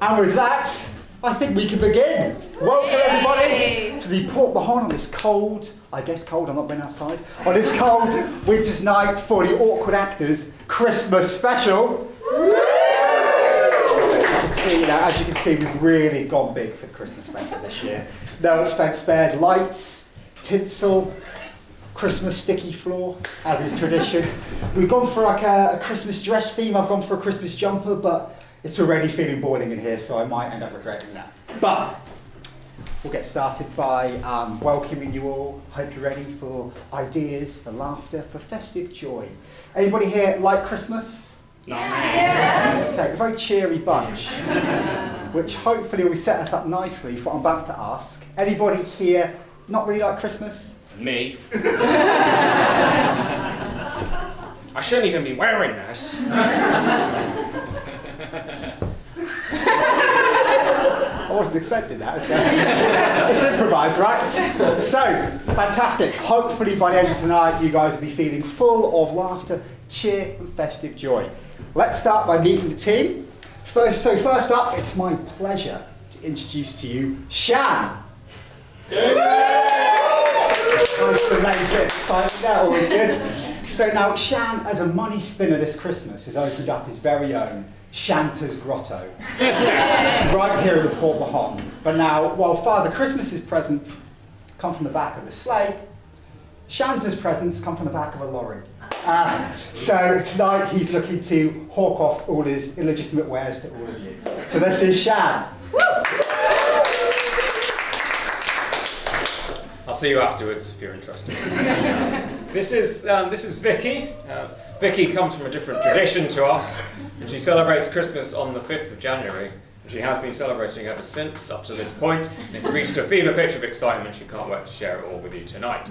And with that, I think we can begin. Welcome everybody to the Port Mahon on this cold, I guess cold, I've not been outside, on this cold winter's night for the Awkward Actors Christmas special. As you can see, we've really gone big for the Christmas special this year. No expense spared, lights, tinsel, Christmas sticky floor, as is tradition. We've gone for like a Christmas dress theme. I've gone for a Christmas jumper, but it's already feeling boring in here, so I might end up regretting that. But we'll get started by welcoming you all. Hope you're ready for ideas, for laughter, for festive joy. Anybody here like Christmas? No. Yes. Okay, a very cheery bunch, which hopefully will set us up nicely for what I'm about to ask. Anybody here not really like Christmas? Me. I shouldn't even be wearing this. I wasn't expecting that. It's improvised, right? So, fantastic. Hopefully by the end of tonight, you guys will be feeling full of laughter, cheer and festive joy. Let's start by meeting the team. First up, it's my pleasure to introduce to you Shan. Nice to name bit excitement there, always good. So now Shan, as a money spinner this Christmas, has opened up his very own Shanta's Grotto, right here in the Port Mahon. But now, while Father Christmas's presents come from the back of the sleigh, Shanta's presents come from the back of a lorry. So tonight he's looking to hawk off all his illegitimate wares to all of you. So this is Shan. I'll see you afterwards if you're interested. This is Vicky. Vicky comes from a different tradition to us, and she celebrates Christmas on the 5th of January. And she has been celebrating ever since, up to this point. It's reached a fever pitch of excitement. She can't wait to share it all with you tonight.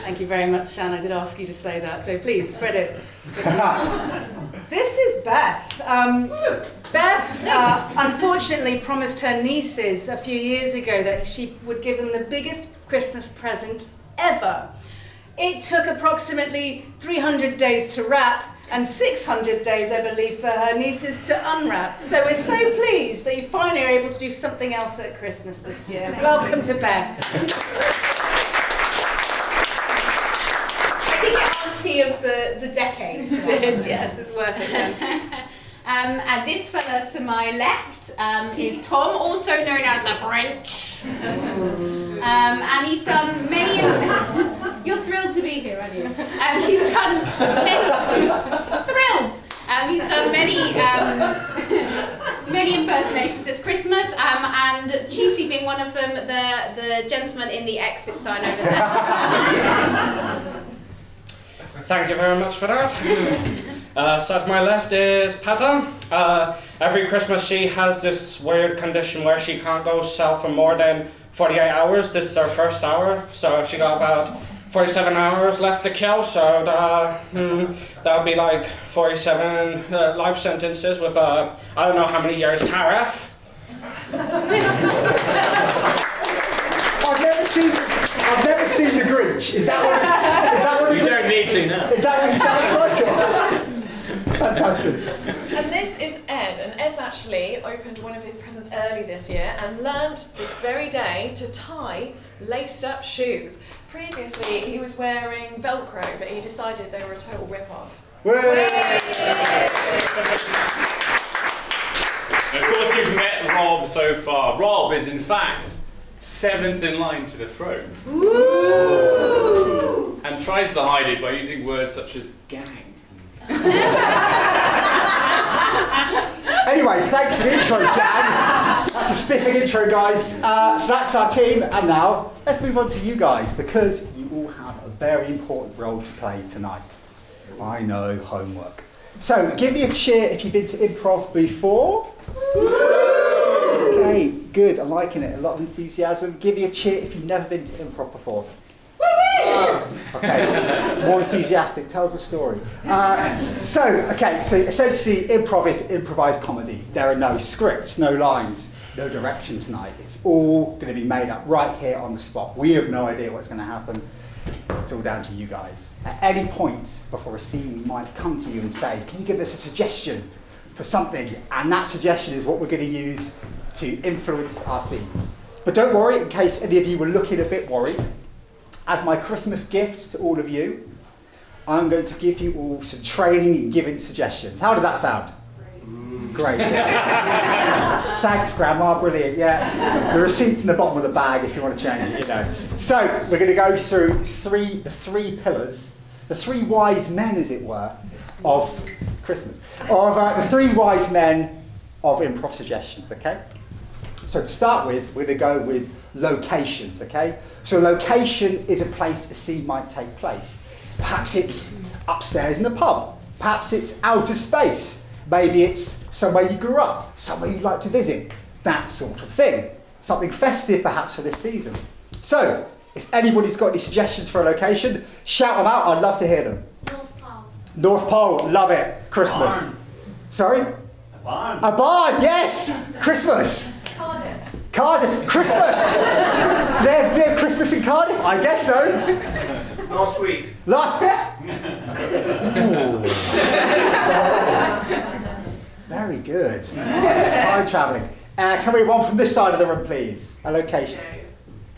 Thank you very much, Shan. I did ask you to say that, so please spread it. This is Beth. Beth unfortunately promised her nieces a few years ago that she would give them the biggest Christmas present ever. It took approximately 300 days to wrap and 600 days, I believe, for her nieces to unwrap. So we're so pleased that you finally are able to do something else at Christmas this year. Welcome to Beth. I think auntie of the decade. Yes, it's worth it then. And this fella to my left is Tom, also known as the Grinch. And he's done many... You're thrilled to be here, aren't you? He's done many... Thrilled! He's done many impersonations this Christmas, and chiefly being one of them, the gentleman in the exit sign over there. Thank you very much for that. So to my left is Peta. Every Christmas she has this weird condition where she can't go south for more than 48 hours. This is her first hour, so she got about 47 hours left to kill, so that would be like 47 life sentences with I don't know how many years tariff. I've never seen the Grinch. Is that what You don't need to now. Is that what he sounds like? Fantastic. And this is Ed, and Ed's actually opened one of his presents early this year and learned this very day to tie laced up shoes. Previously he was wearing Velcro, but he decided they were a total rip-off. And of course you've met Rob so far. Rob is in fact 7th in line to the throne. Ooh. And tries to hide it by using words such as gang. Anyway, thanks for the intro, gang. That's a spiffing intro, guys. So that's our team, and now let's move on to you guys, because you all have a very important role to play tonight. I know, homework. So give me a cheer if you've been to improv before. Okay, good, I'm liking it, a lot of enthusiasm. Give me a cheer if you've never been to improv before. Okay, more enthusiastic, tells a story. So essentially improv is improvised comedy. There are no scripts, no lines, no direction tonight. It's all going to be made up right here on the spot. We have no idea what's going to happen. It's all down to you guys. At any point before a scene, we might come to you and say, can you give us a suggestion for something, and that suggestion is what we're going to use to influence our scenes. But don't worry, in case any of you were looking a bit worried, as my Christmas gift to all of you, I'm going to give you all some training in giving suggestions. How does that sound? Great. Thanks, Grandma. Brilliant. Yeah. The receipt's in the bottom of the bag if you want to change it, you know. So we're going to go through the three pillars, the three wise men, as it were, of Christmas, of the three wise men of improv suggestions. Okay. So to start with, we're going to go with locations. Okay. So location is a place a scene might take place. Perhaps it's upstairs in the pub. Perhaps it's outer space. Maybe it's somewhere you grew up, somewhere you'd like to visit, that sort of thing. Something festive perhaps for this season. So, if anybody's got any suggestions for a location, shout them out, I'd love to hear them. North Pole. North Pole, love it. Christmas. Barn. Sorry? A barn. A barn, yes! Christmas. Cardiff, Christmas! Do they have Christmas in Cardiff? I guess so. Last week. Very good. Nice. Time travelling. Can we have one from this side of the room, please? A location.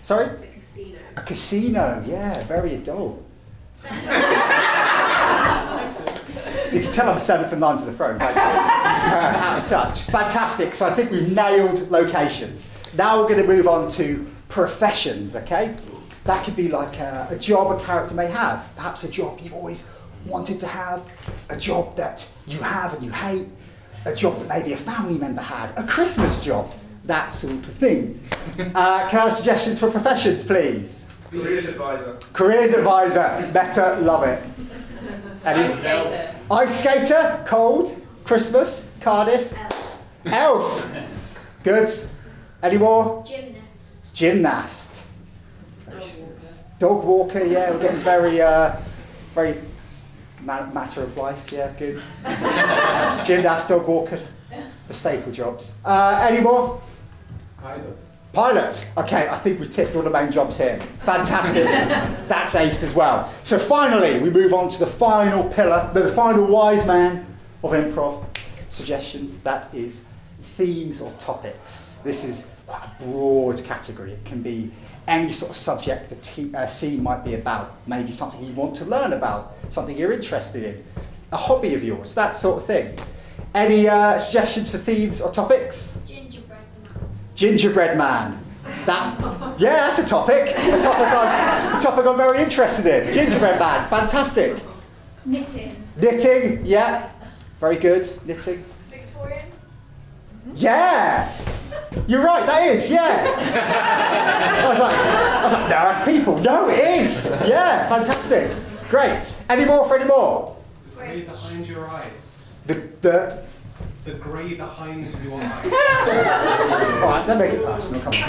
Sorry? A casino. A casino. Yeah, very adult. You can tell I'm 7th and 9th to the throne. Out of touch. Fantastic. So I think we've nailed locations. Now we're going to move on to professions, okay? That could be like a job a character may have. Perhaps a job you've always wanted to have, a job that you have and you hate, a job that maybe a family member had, a Christmas job, that sort of thing. Can I have suggestions for professions, please? Careers advisor. Careers advisor, better, love it. Ice skater. Ice skater, cold, Christmas, Cardiff. Elf. Good. Any more? Gymnast. Gymnast. Dog walker, yeah, we're getting very matter of life, yeah, good. Gymnast, dog walker, the staple jobs. Any more? Pilot. Okay, I think we've ticked all the main jobs here. Fantastic. That's aced as well. So finally, we move on to the final pillar, the final wise man of improv suggestions. That is themes or topics. This is quite a broad category. It can be any sort of subject a scene might be about. Maybe something you want to learn about, something you're interested in, a hobby of yours, that sort of thing. Any suggestions for themes or topics? Gingerbread man. Gingerbread man. That's a topic. A topic I'm very interested in. Gingerbread man, fantastic. Knitting. Knitting, yeah, very good. Knitting. Victorians? Yeah, you're right. That is, yeah. I was like, no, that's people. No, it is. Yeah, fantastic. Great. Any more for any more? The grey behind your eyes. The The grey behind your eyes. All right, don't make it personal. Come on.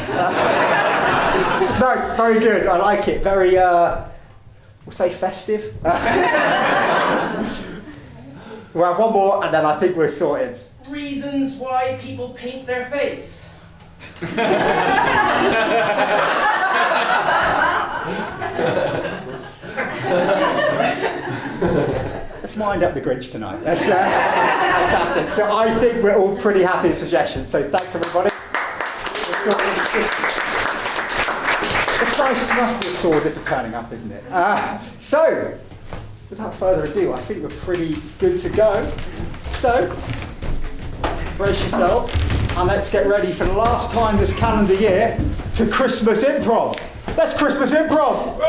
No, very good. I like it. Very, we'll say festive. We'll have one more, and then I think we're sorted. Reasons why people paint their face. Let's wind up the Grinch tonight. That's fantastic. So I think we're all pretty happy with suggestions. So thank you, everybody. It's nice to be applauded for turning up, isn't it? So, without further ado, I think we're pretty good to go. So, brace yourselves, and let's get ready for the last time this calendar year to Christmas Improv. Let's Christmas Improv!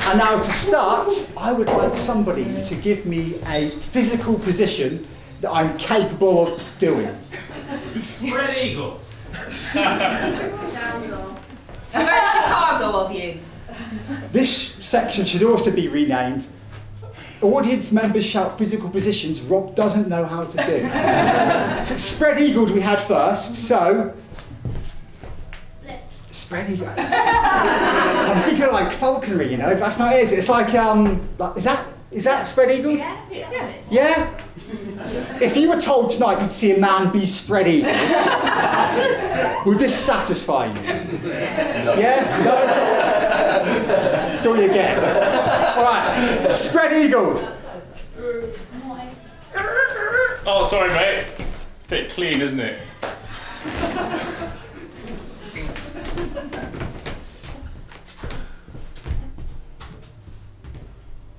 And now to start, I would like somebody to give me a physical position that I'm capable of doing. Spread eagle. Very Chicago of you. This section should also be renamed Audience Members Shout Physical Positions Rob Doesn't Know How to Do. So spread eagled we had first, so... Spread eagle. I'm thinking like falconry, you know, if that's not it, is it? It's like, is that spread eagle? Yeah? If you were told tonight you'd see a man be spread eagled, would this satisfy you? Yeah? No? That's all you get. Alright, spread eagled. Oh, sorry, mate. Bit clean, isn't it?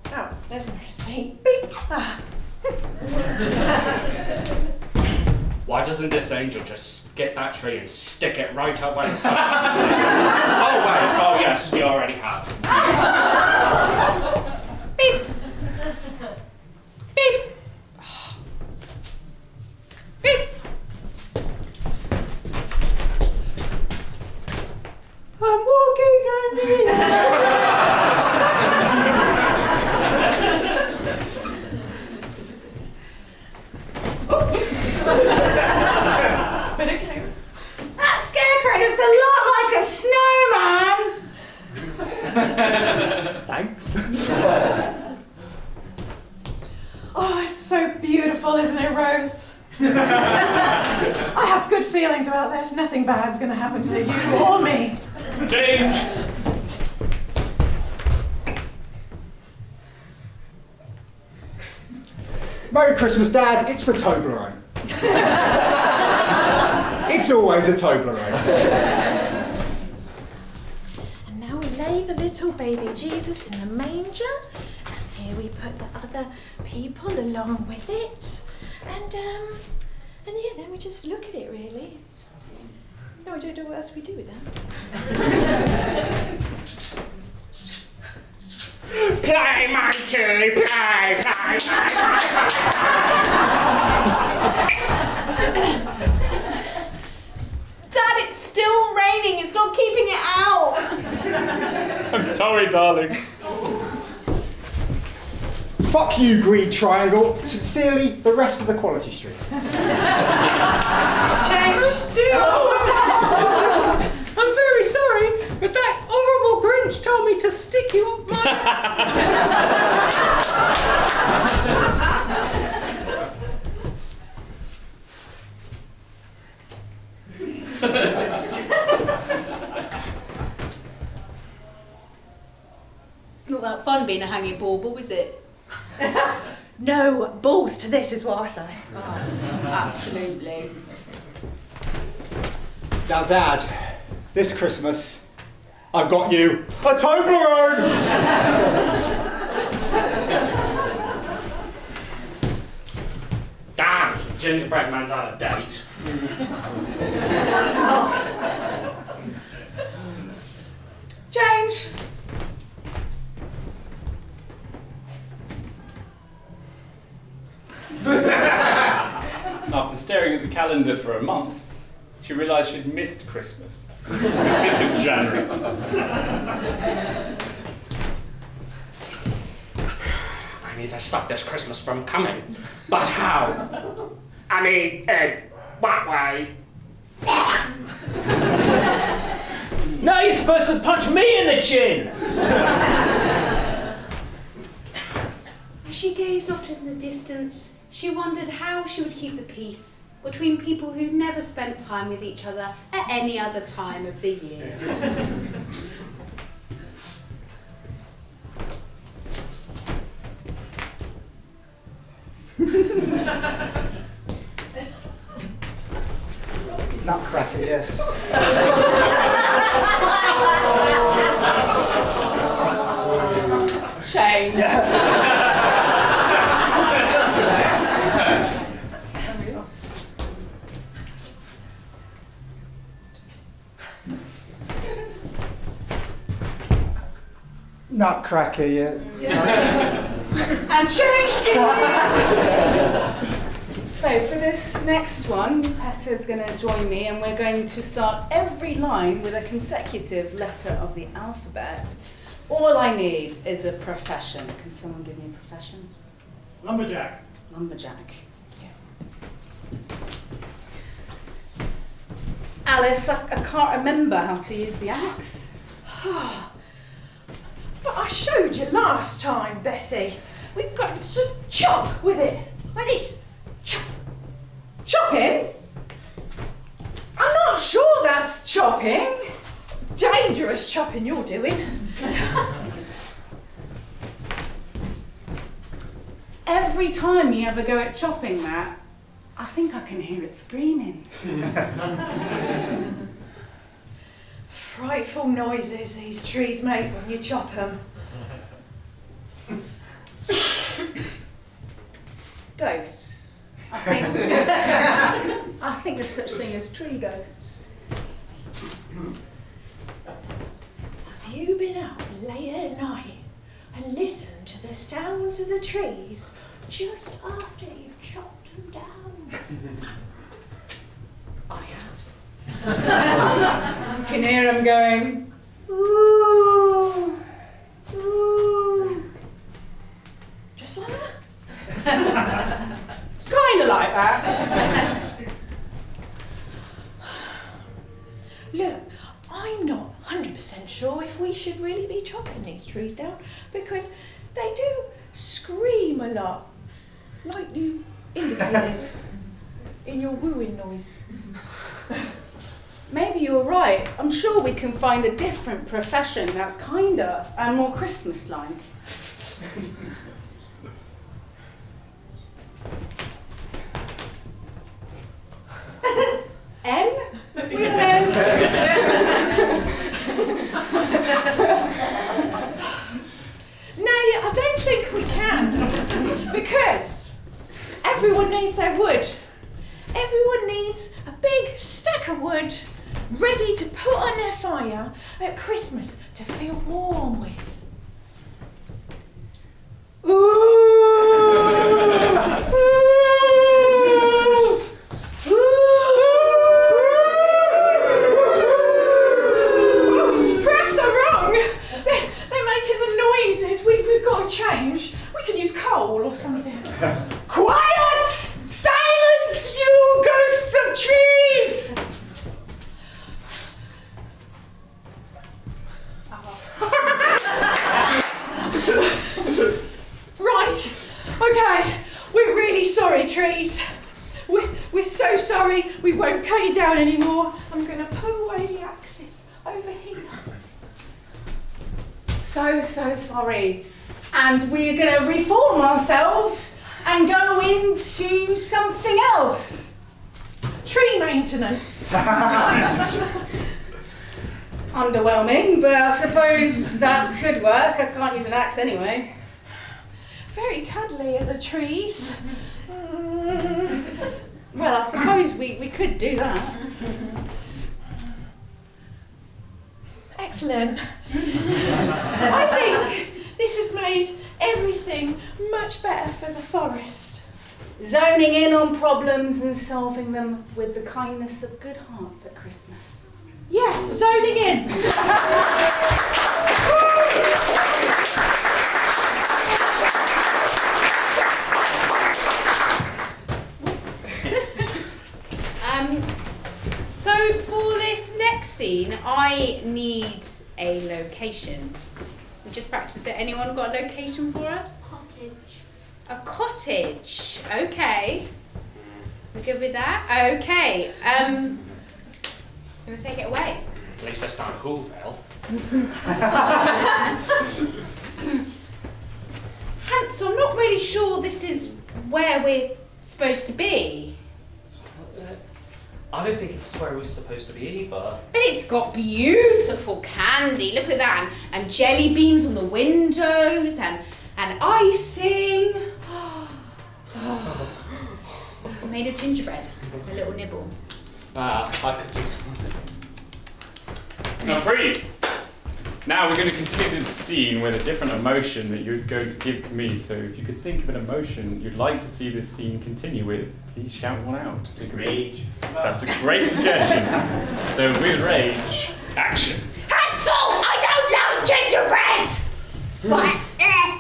Oh, there's my receipt. Beep. Ah. Why doesn't this angel just get that tree and stick it right up where the sun is? Oh, wait. Oh, yes, we already have. Beep. Beep. Beep. I'm walking on the Bit of clothes. That scarecrow looks a lot like a snowman. Thanks. Oh, it's so beautiful, isn't it, Rose? I have good feelings about this. Nothing bad's going to happen to you or me. Change! Merry Christmas, Dad. It's the Toblerone. It's always a Toblerone. And now we lay the little baby Jesus in the manger. And here we put the other people along with it. And yeah, then we just look at it, really. No, I don't know what else we do with that. Play, monkey, play, play, play. Dad, it's still raining. It's not keeping it out. I'm sorry, darling. Fuck you, Greed Triangle. Sincerely, the rest of the Quality Street. Change. I'm very sorry, but that horrible Grinch told me to stick you up my... It's not that fun being a hanging bauble, is it? No, balls to this is what I say. Oh, absolutely. Now, Dad, this Christmas, I've got you a Toblerone! Damn, gingerbread man's out of date. Change. After staring at the calendar for a month, she realised she'd missed Christmas. The 5th of January. I need to stop this Christmas from coming. But how? I mean, in what way? Now you're supposed to punch me in the chin! As she gazed off in the distance, she wondered how she would keep the peace between people who never spent time with each other at any other time of the year. Nutcracker, yes. Change. Nutcracker, yeah. And change. So for this next one, Petta's going to join me and we're going to start every line with a consecutive letter of the alphabet. All I need is a profession. Can someone give me a profession? Lumberjack. Lumberjack. Alice, I can't remember how to use the axe. But I showed you last time, Bessie. We've got to chop with it. Like this. Chop. Chopping? I'm not sure that's chopping. Dangerous chopping you're doing. Every time you have a go at chopping that, I think I can hear it screaming. Frightful noises these trees make when you chop them. Ghosts. I think there's such thing as tree ghosts. Have you been out late at night and listened to the sounds of the trees just after you've chopped them down? I have. You can hear them going, ooh, ooh. Just like that? Kind of like that. Look, I'm not 100% sure if we should really be chopping these trees down because they do scream a lot, like you indicated in your wooing noise. Maybe you're right. I'm sure we can find a different profession that's kinder and more Christmas-like. N? We're N. No, I don't think we can because everyone needs their wood. Everyone needs a big stack of wood ready to put on their fire at Christmas to feel warm with. Perhaps I'm wrong. They're making the noises. We've got to change. We can use coal or something. Quiet! Silence, you ghosts of trees! Right, okay, we're really sorry, trees. We're so sorry, we won't cut you down anymore. I'm going to put away the axes over here. So sorry. And we're going to reform ourselves and go into something else. Tree maintenance. Underwhelming, but I suppose that could work. I can't use an axe anyway. Very cuddly are the trees. Well, I suppose we could do that. Excellent. I think this has made everything much better for the forest. Zoning in on problems and solving them with the kindness of good hearts at Christmas. Yes, zoning in. So for this next scene, I need a location. We just practiced it. Anyone got a location for us? Cottage. A cottage. Okay. We're good with that? Okay. Gonna take it away. At least that's not Whoville. Hansel, I'm not really sure this is where we're supposed to be. I don't think it's where we're supposed to be either. But it's got beautiful candy. Look at that. And jelly beans on the windows and icing. Is it made of gingerbread? A little nibble. I could do something. Now, freeze! Now we're going to continue this scene with a different emotion that you're going to give to me. So if you could think of an emotion you'd like to see this scene continue with, please shout one out. Rage. That's a great suggestion. So with rage, action. Hansel, I don't like gingerbread! What?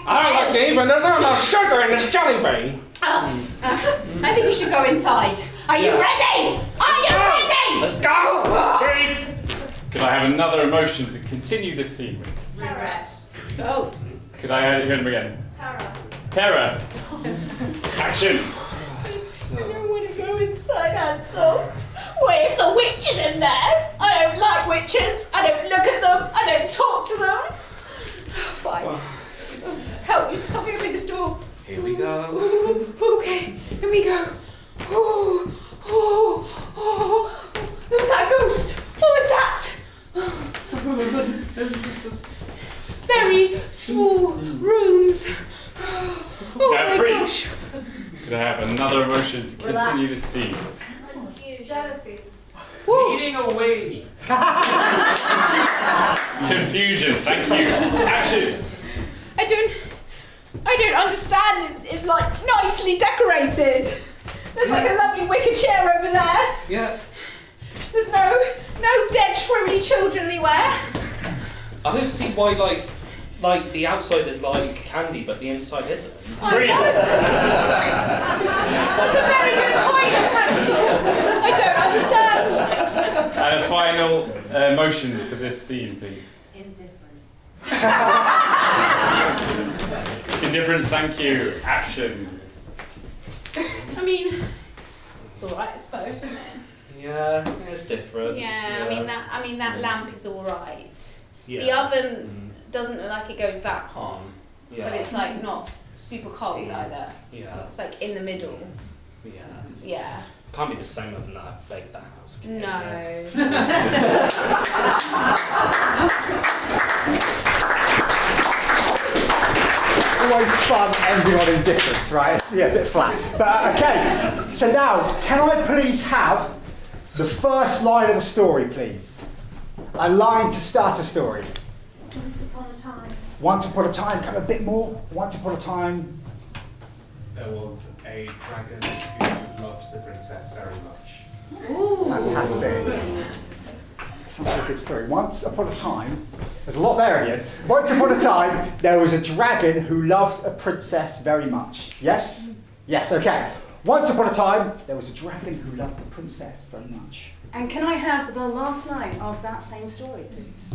I don't like it even. There's not enough sugar in this jelly bean. I think we should go inside. Are you ready? Are you ready? Let's go! Freeze! Could I have another emotion to continue this scene with? Terror. Go. Could I hear them again? Terror. Terror. Action. I don't want to go inside, Hansel. What if the witch is in there? I don't like witches. I don't look at them. I don't talk to them. Fine. Help me open this door. Here we go. Okay, here we go. Oh, oh, oh, there was that ghost. What was that? Very small rooms. Oh my Free. gosh. Could I have another emotion to continue the scene? Jealousy. Eating away. Confusion, thank you. Action! I don't understand. It's like nicely decorated. There's like a lovely wicker chair over there. Yeah. There's no dead shrivelly children anywhere. I don't see why, like the outside is like candy, but the inside isn't. Free! That's a very good point, Hansel. I don't understand. And a final motion for this scene, please. Indifference, thank you. Action. I mean, it's all right, I suppose, isn't it? Yeah, it's different. Yeah, I mean that lamp is all right. Yeah. The oven doesn't look like it goes that hot, Yeah. but it's like not super cold either. Yeah. It's like in the middle. Yeah. Yeah. Can't be the same oven that I baked the house. can it? No. Always fun ending on indifference, right? Yeah, a bit flat. But okay, so now, can I please have the first line of a story, please? A line to start a story. Once upon a time. Once upon a time, kind of a bit more. Once upon a time. There was a dragon who loved the princess very much. Fantastic. Sounds like a good story. Once upon a time, there's a lot there in it. Once upon a time, there was a dragon who loved a princess very much. Yes? Yes, okay. Once upon a time, there was a dragon who loved the princess very much. And can I have the last line of that same story, please?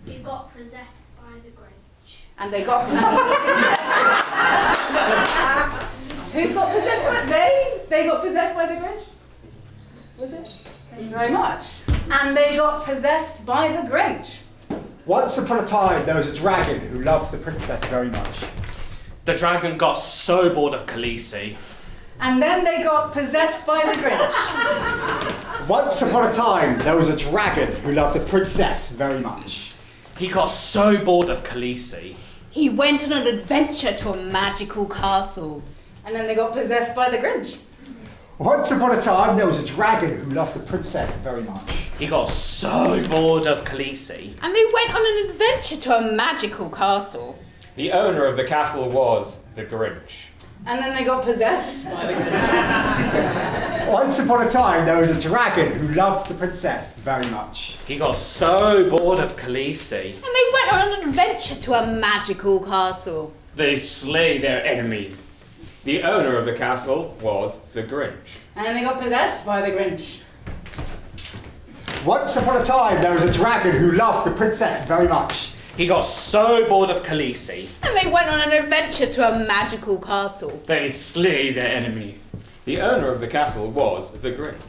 He got possessed by the Grinch. And they got... Who got possessed by... They got possessed by the Grinch? Was it? Thank you very much. And they got possessed by the Grinch. Once upon a time, there was a dragon who loved the princess very much. The dragon got so bored of Khaleesi. And then they got possessed by the Grinch. Once upon a time, there was a dragon who loved a princess very much. He got so bored of Khaleesi. He went on an adventure to a magical castle. And then they got possessed by the Grinch. Once upon a time, there was a dragon who loved the princess very much. He got so bored of Khaleesi. And they went on an adventure to a magical castle. The owner of the castle was the Grinch. And then they got possessed by the Grinch. Once upon a time, there was a dragon who loved the princess very much. He got so bored of Khaleesi. And they went on an adventure to a magical castle. They slay their enemies. The owner of the castle was the Grinch. And then they got possessed by the Grinch. Once upon a time, there was a dragon who loved the princess very much. He got so bored of Khaleesi. And they went on an adventure to a magical castle. They slay their enemies. The owner of the castle was the Grinch.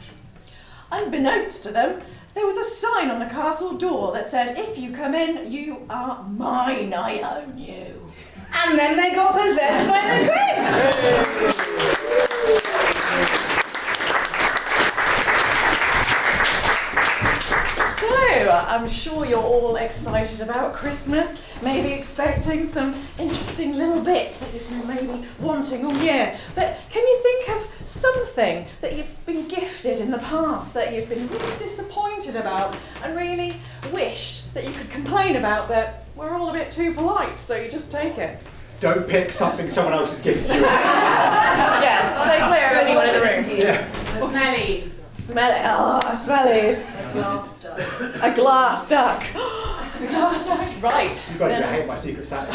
Unbeknownst to them, there was a sign on the castle door that said, "If you come in, you are mine, I own you." And then they got possessed by the Grinch. So, I'm sure you're all excited about Christmas, maybe expecting some interesting little bits that you've been maybe wanting all year. But can you think of something that you've been gifted in the past that you've been really disappointed about and really wished that you could complain about, but we're all a bit too polite, so you just take it? Don't pick something someone else has given you. Yes, stay clear of anyone in the room. Yeah. Smellies. Smellies. A glass duck. Right. You guys are going to hate my secret Santa.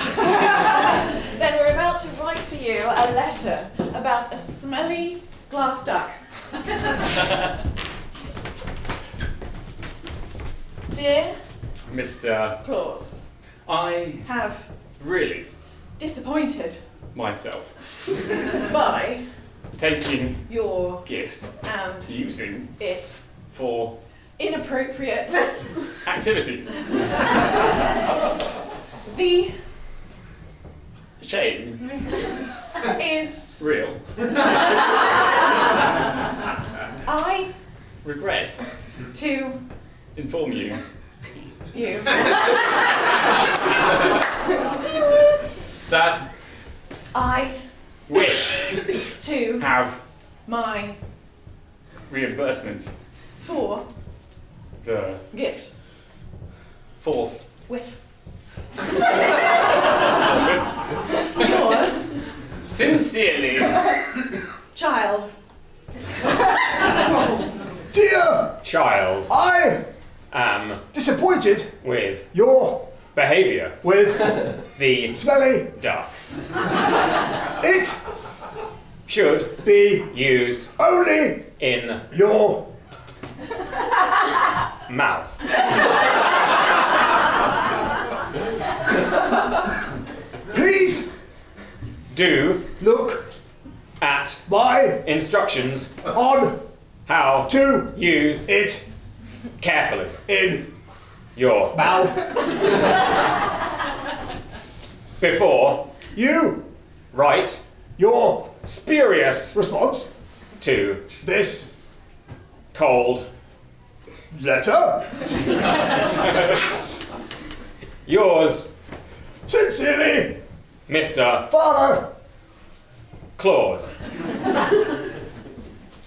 Then we're about to write for you a letter about a smelly glass duck. Dear Mr. Claus, I have really disappointed myself by taking your gift and using it for inappropriate. activities. The Shame is real. I regret to inform you you that I wish to have my reimbursement for the gift fourth with with yours sincerely child. Dear Child, I am disappointed with your behaviour with the smelly duck. it Should be used only in your mouth. please Do look at my instructions on how to use it carefully in your mouth before you write your spurious response to this cold letter. yours, Sincerely, Mr. Father Claus.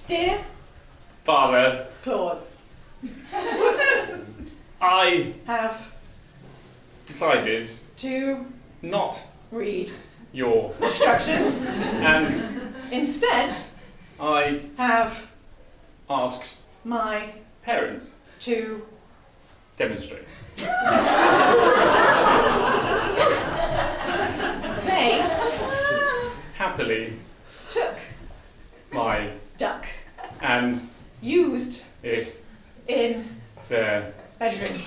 Dear Father, Claus, I have decided to not read your instructions. and Instead, I have asked my parents to demonstrate. they Happily took my duck and used it in their bedroom.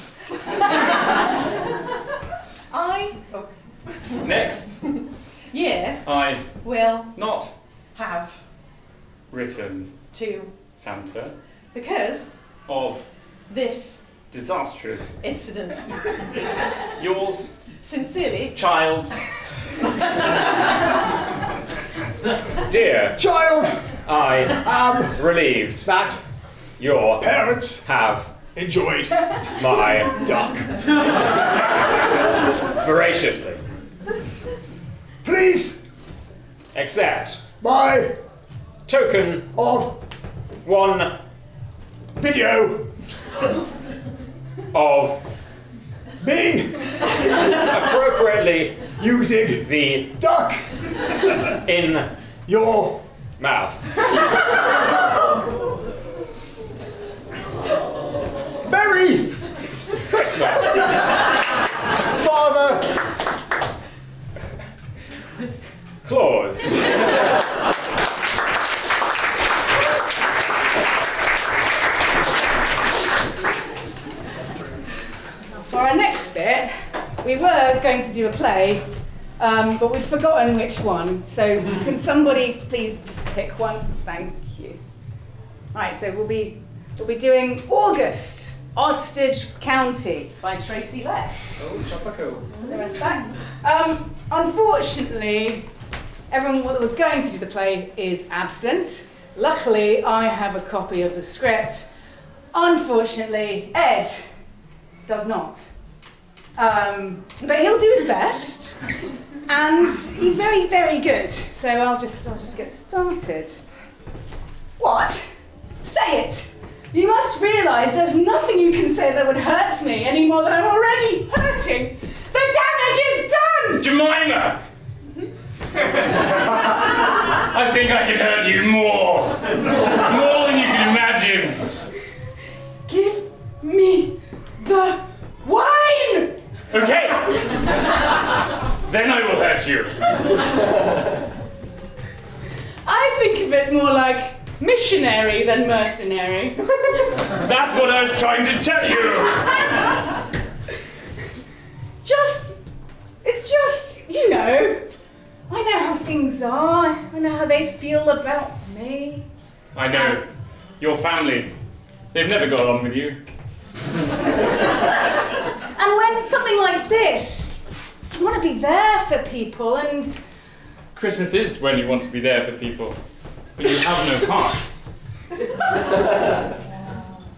I next year I will not have written to Santa because of this disastrous incident. yours Sincerely, child Dear, child I am relieved that your parents have enjoyed my duck. voraciously. Please Accept my token of one video of me appropriately using the duck in your mouth. Merry Christmas. Father Claus. For our next bit, we were going to do a play, but we've forgotten which one. So can somebody please just pick one? Thank you. Right, so we'll be doing August, Ostrich County by Tracy Letts. Oh, Chopacos. The rest back. Unfortunately, everyone that was going to do the play is absent. Luckily, I have a copy of the script. Unfortunately, Ed does not. But he'll do his best, and he's very, very good. So I'll just get started. What? Say it. You must realise there's nothing you can say that would hurt me any more than I'm already hurting. The damage is done! Jemima! I think I can hurt you more. More than you can imagine. Give me the wine! Okay. Then I will hurt you. I think of it more like missionary than mercenary. That's what I was trying to tell you. It's just, you know, I know how things are. I know how they feel about me. I know. Your family. They've never got on with you. And when something like this, you want to be there for people and... Christmas is when you want to be there for people. but you have no heart.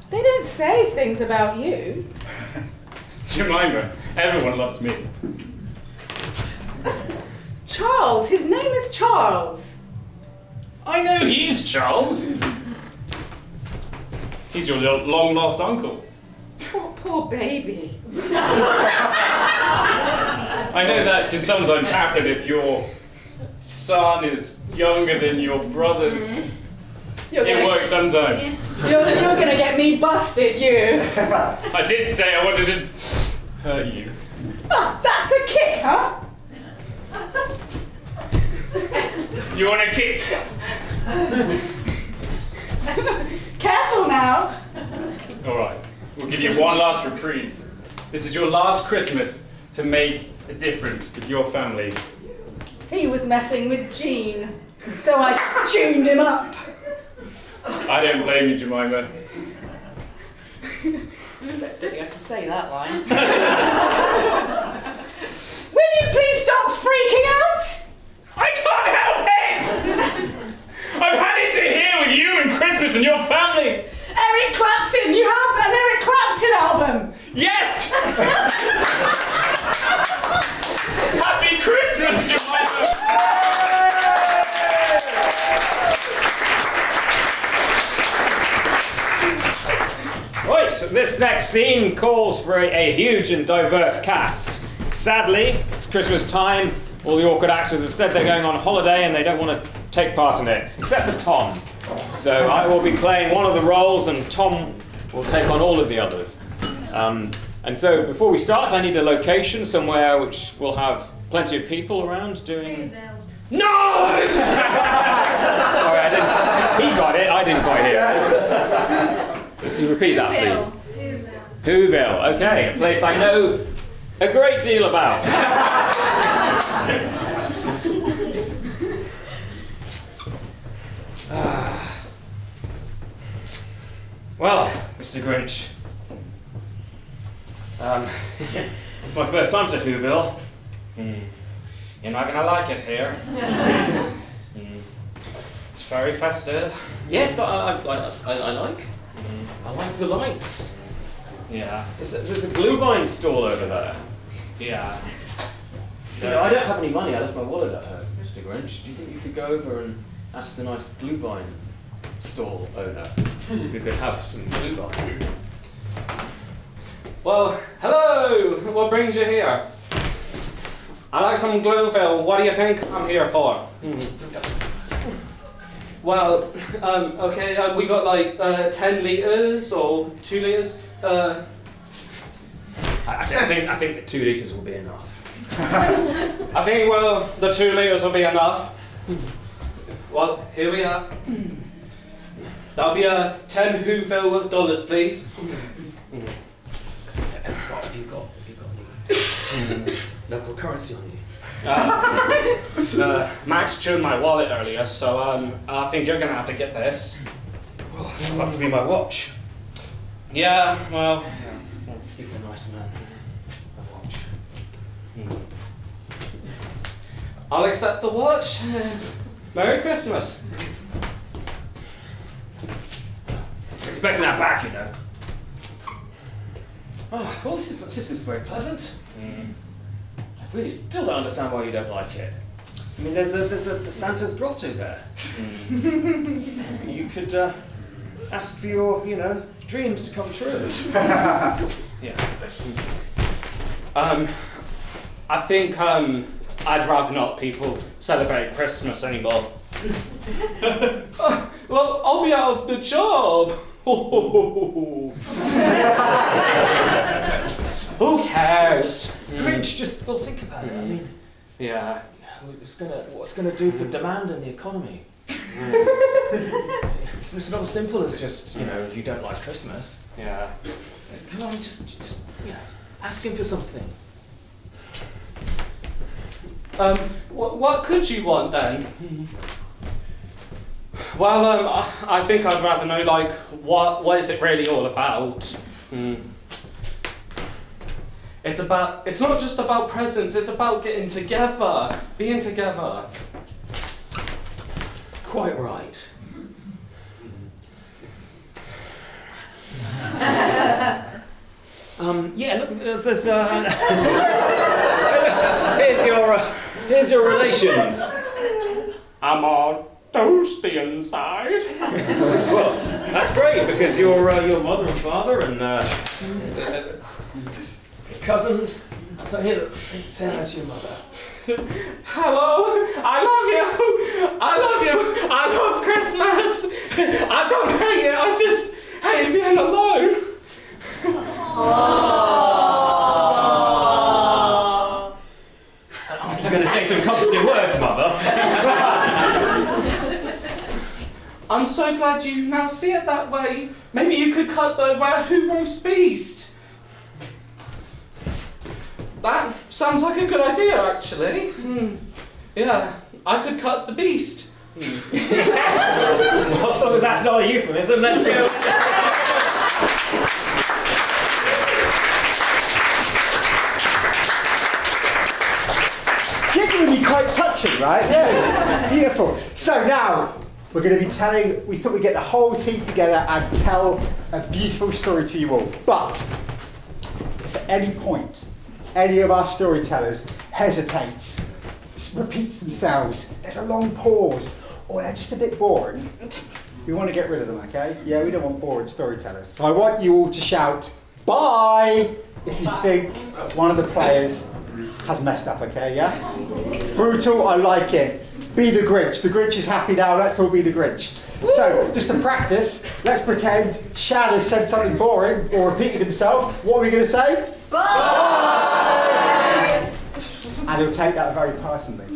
They don't say things about you. Jemima, everyone loves me. Charles, his name is Charles. I know he's Charles. He's your long-lost uncle. Poor baby. I know that can sometimes happen if your son is younger than your brothers. It works sometimes. You're gonna get me busted, you. I did say I wanted to hurt you. Oh, that's a kick, huh? You want a kick? Careful now. All right, we'll give you one last reprise. This is your last Christmas to make a difference with your family. He was messing with Jean, so I tuned him up. I don't blame you, Jemima. I don't think I can say that line. Will you please stop freaking out? I can't help it! I've had it to here with you and Christmas and your family. Eric Clapton, you have an Eric Clapton album. Yes! Happy Christmas, Jemima! Right, so this next scene calls for a huge and diverse cast. Sadly, it's Christmas time. All the awkward actors have said they're going on holiday and they don't want to take part in it, except for Tom. So I will be playing one of the roles and Tom will take on all of the others. And so before we start, I need a location somewhere which will have plenty of people around doing... No! Sorry, I didn't... He got it, I didn't quite hear it. Could you repeat that, please? Whoville. Okay, a place I know a great deal about. Well, Mr. Grinch, it's my first time to Whoville. You're not gonna like it here. It's very festive. Yes, I like. I like the lights. Yeah. There's a Glühwein stall over there. Yeah. You know, I don't have any money. I left my wallet at home, Mr. Grinch. Do you think you could go over and ask the nice Glühwein stall owner if you could have some Glühwein? Well, hello! What brings you here? I like some Glühwein. What do you think I'm here for? Well, okay, we got like 10 litres or 2 litres. I think that 2 litres will be enough. I think, well, the 2 litres will be enough. Well, here we are. That'll be 10 Whoville dollars, please. What have you got? Any local currency on you? Max chewed my wallet earlier, so I think you're gonna have to get this. Well, it'll have to be my watch. Yeah, well... Give the nice man a watch. I'll accept the watch. Merry Christmas. Expecting that back, you know. Oh, well, this is very pleasant. I really still don't understand why you don't like it. I mean, there's a Santa's grotto there. You could ask for your, dreams to come true. Yeah. I think I'd rather not people celebrate Christmas anymore. Well, I'll be out of the job. Who cares? Grinch, well, think about it. I mean, yeah. What's gonna do for demand in the economy? It's not as simple as just, you don't like Christmas. Yeah. Come on, just ask him for something. What could you want then? Well, I think I'd rather know, like, what is it really all about? It's not just about presents, it's about getting together, being together. quite right. Yeah, look, there's here's your relations. I'm all toasty inside. Well, that's great because your mother and father and cousins. So here, look, say hello to your mother. Hello, I love you. I love you. I love Christmas. I don't hate it. I just hate being alone. You're going to say some comforting words, mother. I'm so glad you now see it that way. Maybe you could cut the who roast beast. That sounds like a good idea, actually. Yeah, I could cut the beast. Well, as long as that's not a euphemism, let's go. Genuinely quite touching, right? Yeah, beautiful. So now we're going to be telling. We thought we'd get the whole team together and tell a beautiful story to you all. But if at any point any of our storytellers hesitates, repeats themselves, there's a long pause, or they're just a bit boring, we want to get rid of them, okay? Yeah, we don't want boring storytellers. So I want you all to shout, bye, if you think one of the players has messed up, okay, yeah? Brutal, I like it. Be the Grinch. The Grinch is happy now, let's all be the Grinch. So, just to practice, let's pretend Shad has said something boring or repeated himself. What are we going to say? Bye! And he'll take that very personally.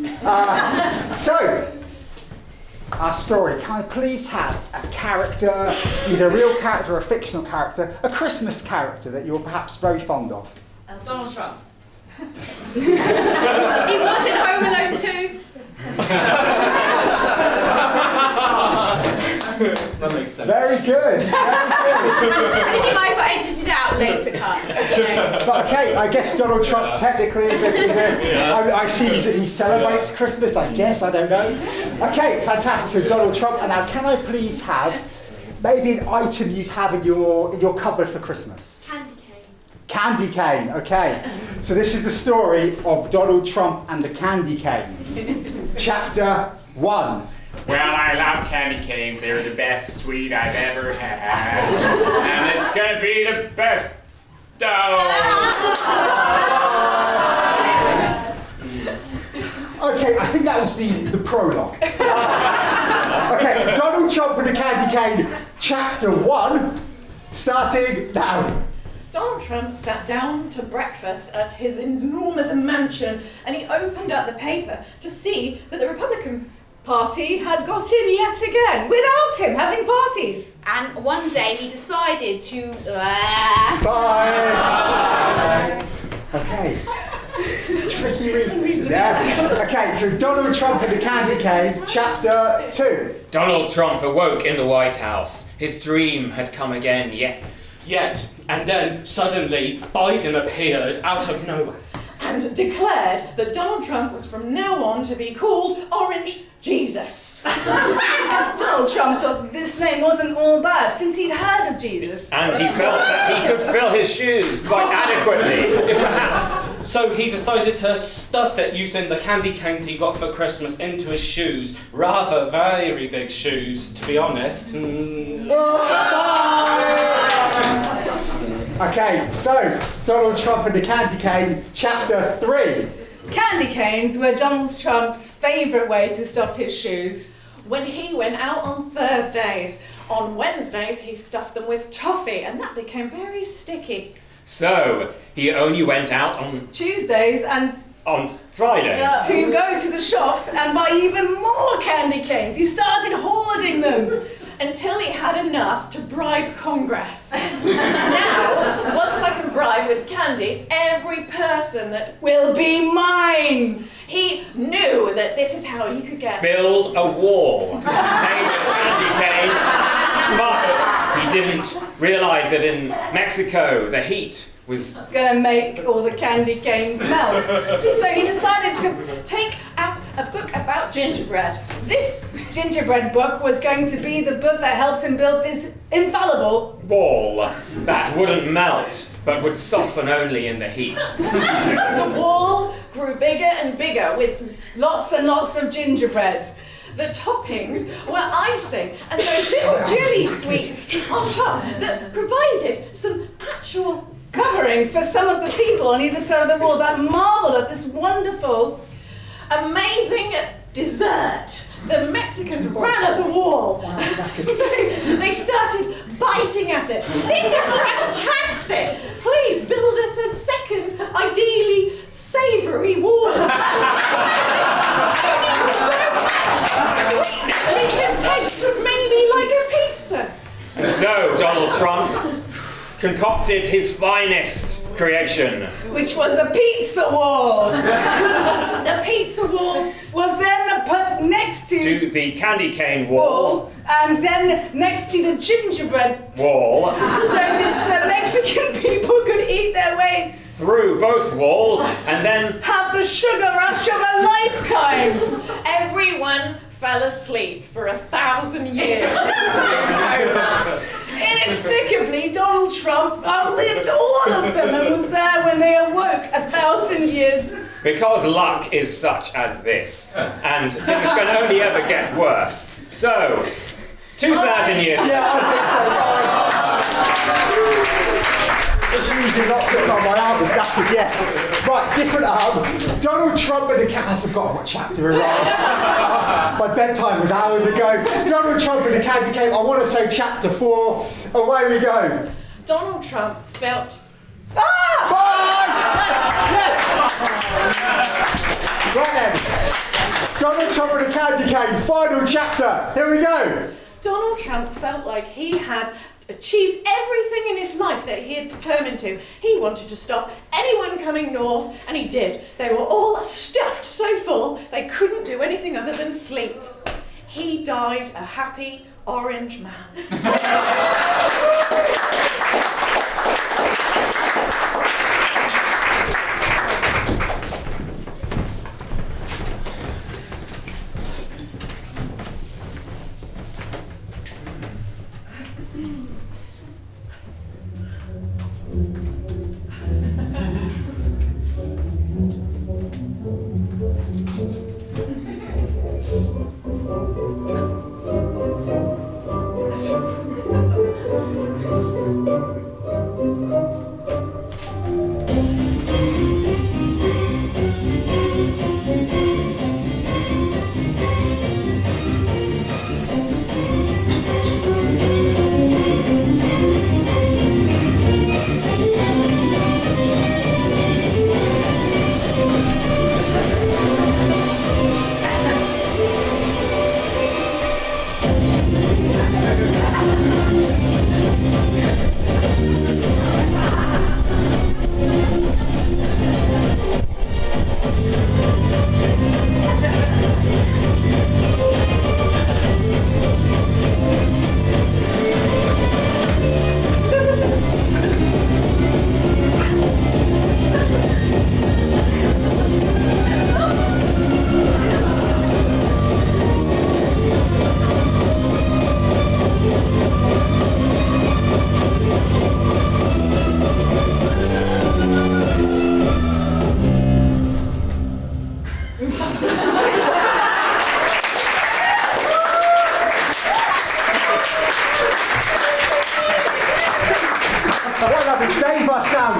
So, our story. Can I please have a character, either a real character or a fictional character, a Christmas character that you're perhaps very fond of? Donald Trump. He was in Home Alone 2. That makes sense. Very good. Very good. I think he might have got edited out later cuts. I don't know. But okay, I guess Donald Trump technically is a I see he celebrates Christmas, I guess, I don't know. Okay, fantastic. So Donald Trump, and now can I please have maybe an item you'd have in your cupboard for Christmas? Candy cane. Candy cane, okay. So this is the story of Donald Trump and the candy cane. Chapter 1. Well, I love candy canes. They're the best sweet I've ever had. And it's gonna be the best. Okay, I think that was the prologue. Okay, Donald Trump and the candy cane, Chapter 1, starting now. Donald Trump sat down to breakfast at his enormous mansion, and he opened up the paper to see that the Republican Party had got in yet again, without him having parties. And one day he decided to. Bye. Okay. Tricky reading there. Okay, so Donald Trump and the candy cane, Chapter 2. Donald Trump awoke in the White House. His dream had come again, Yet, and then suddenly Biden appeared out of nowhere. And declared that Donald Trump was from now on to be called Orange Jesus. Donald Trump thought this name wasn't all bad since he'd heard of Jesus. and he felt that he could fill his shoes quite adequately, if perhaps. So he decided to stuff it using the candy canes he got for Christmas into his shoes. Rather very big shoes, to be honest. Okay, so Donald Trump and the candy cane, Chapter 3. Candy canes were Donald Trump's favourite way to stuff his shoes. When he went out on Thursdays. On Wednesdays, he stuffed them with toffee, and that became very sticky. So, he only went out on Tuesdays and Fridays. to go to the shop and buy even more candy canes. He started hoarding them. Until he had enough to bribe Congress. Now, once I can bribe with candy every person that Will be mine. he knew that this is how he could get. Build a wall made of candy cane, but he didn't realise that in Mexico the heat was Gonna make all the candy canes melt. So he decided to take out a book about gingerbread. This gingerbread book was going to be the book that helped him build this infallible Wall that wouldn't melt, but would soften only in the heat. The wall grew bigger and bigger with lots and lots of gingerbread. the toppings were icing and those little jelly sweets on top that provided some actual Covering for some of the people on either side of the wall that marveled at this wonderful, amazing dessert. The Mexicans ran at the wall. They started biting at it. This is fantastic. Please build us a second, ideally savoury wall. So much sweetness we can take, maybe like a pizza. And so Donald Trump concocted his finest creation. which was a pizza wall. The pizza wall Was then put next To the candy cane wall. and then next to the gingerbread Wall. so that the Mexican people could eat their way, Through both walls, and then have the sugar rush of a lifetime. everyone fell asleep for 1,000 years. Inexplicably, Donald Trump outlived all of them and was there when they awoke 1,000 years. because luck is such as this, and things can only ever get worse. So, 2,000 years. Yeah, I think so. It's usually not good on my arm is knackered, yeah. Right, different arm. Donald Trump and the cat. I forgot what chapter we're on. My bedtime was hours ago. Donald Trump and the candy cane. I want to say chapter 4. Away we go. Donald Trump felt Yes! Right then. Donald Trump and the candy cane. Final chapter. Here we go. Donald Trump felt like he had achieved everything in his life that he had determined to. He wanted to stop anyone coming north, and he did. They were all stuffed so full they couldn't do anything other than sleep. He died a happy orange man.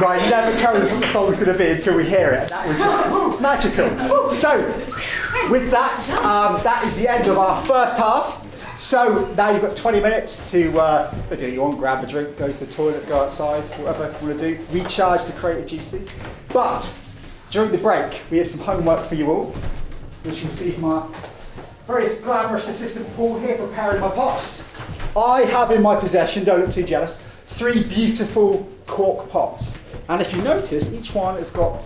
Right, never tell us what the song's going to be until we hear it. That was just magical. So, with that, that is the end of our first half. So now you've got 20 minutes to do what you want, grab a drink, go to the toilet, go outside, whatever you want to do, recharge the creative juices. But during the break, we have some homework for you all, which you'll see from our very glamorous assistant Paul here preparing my pots. I have in my possession, don't look too jealous, 3 beautiful cork pots. And if you notice, each one has got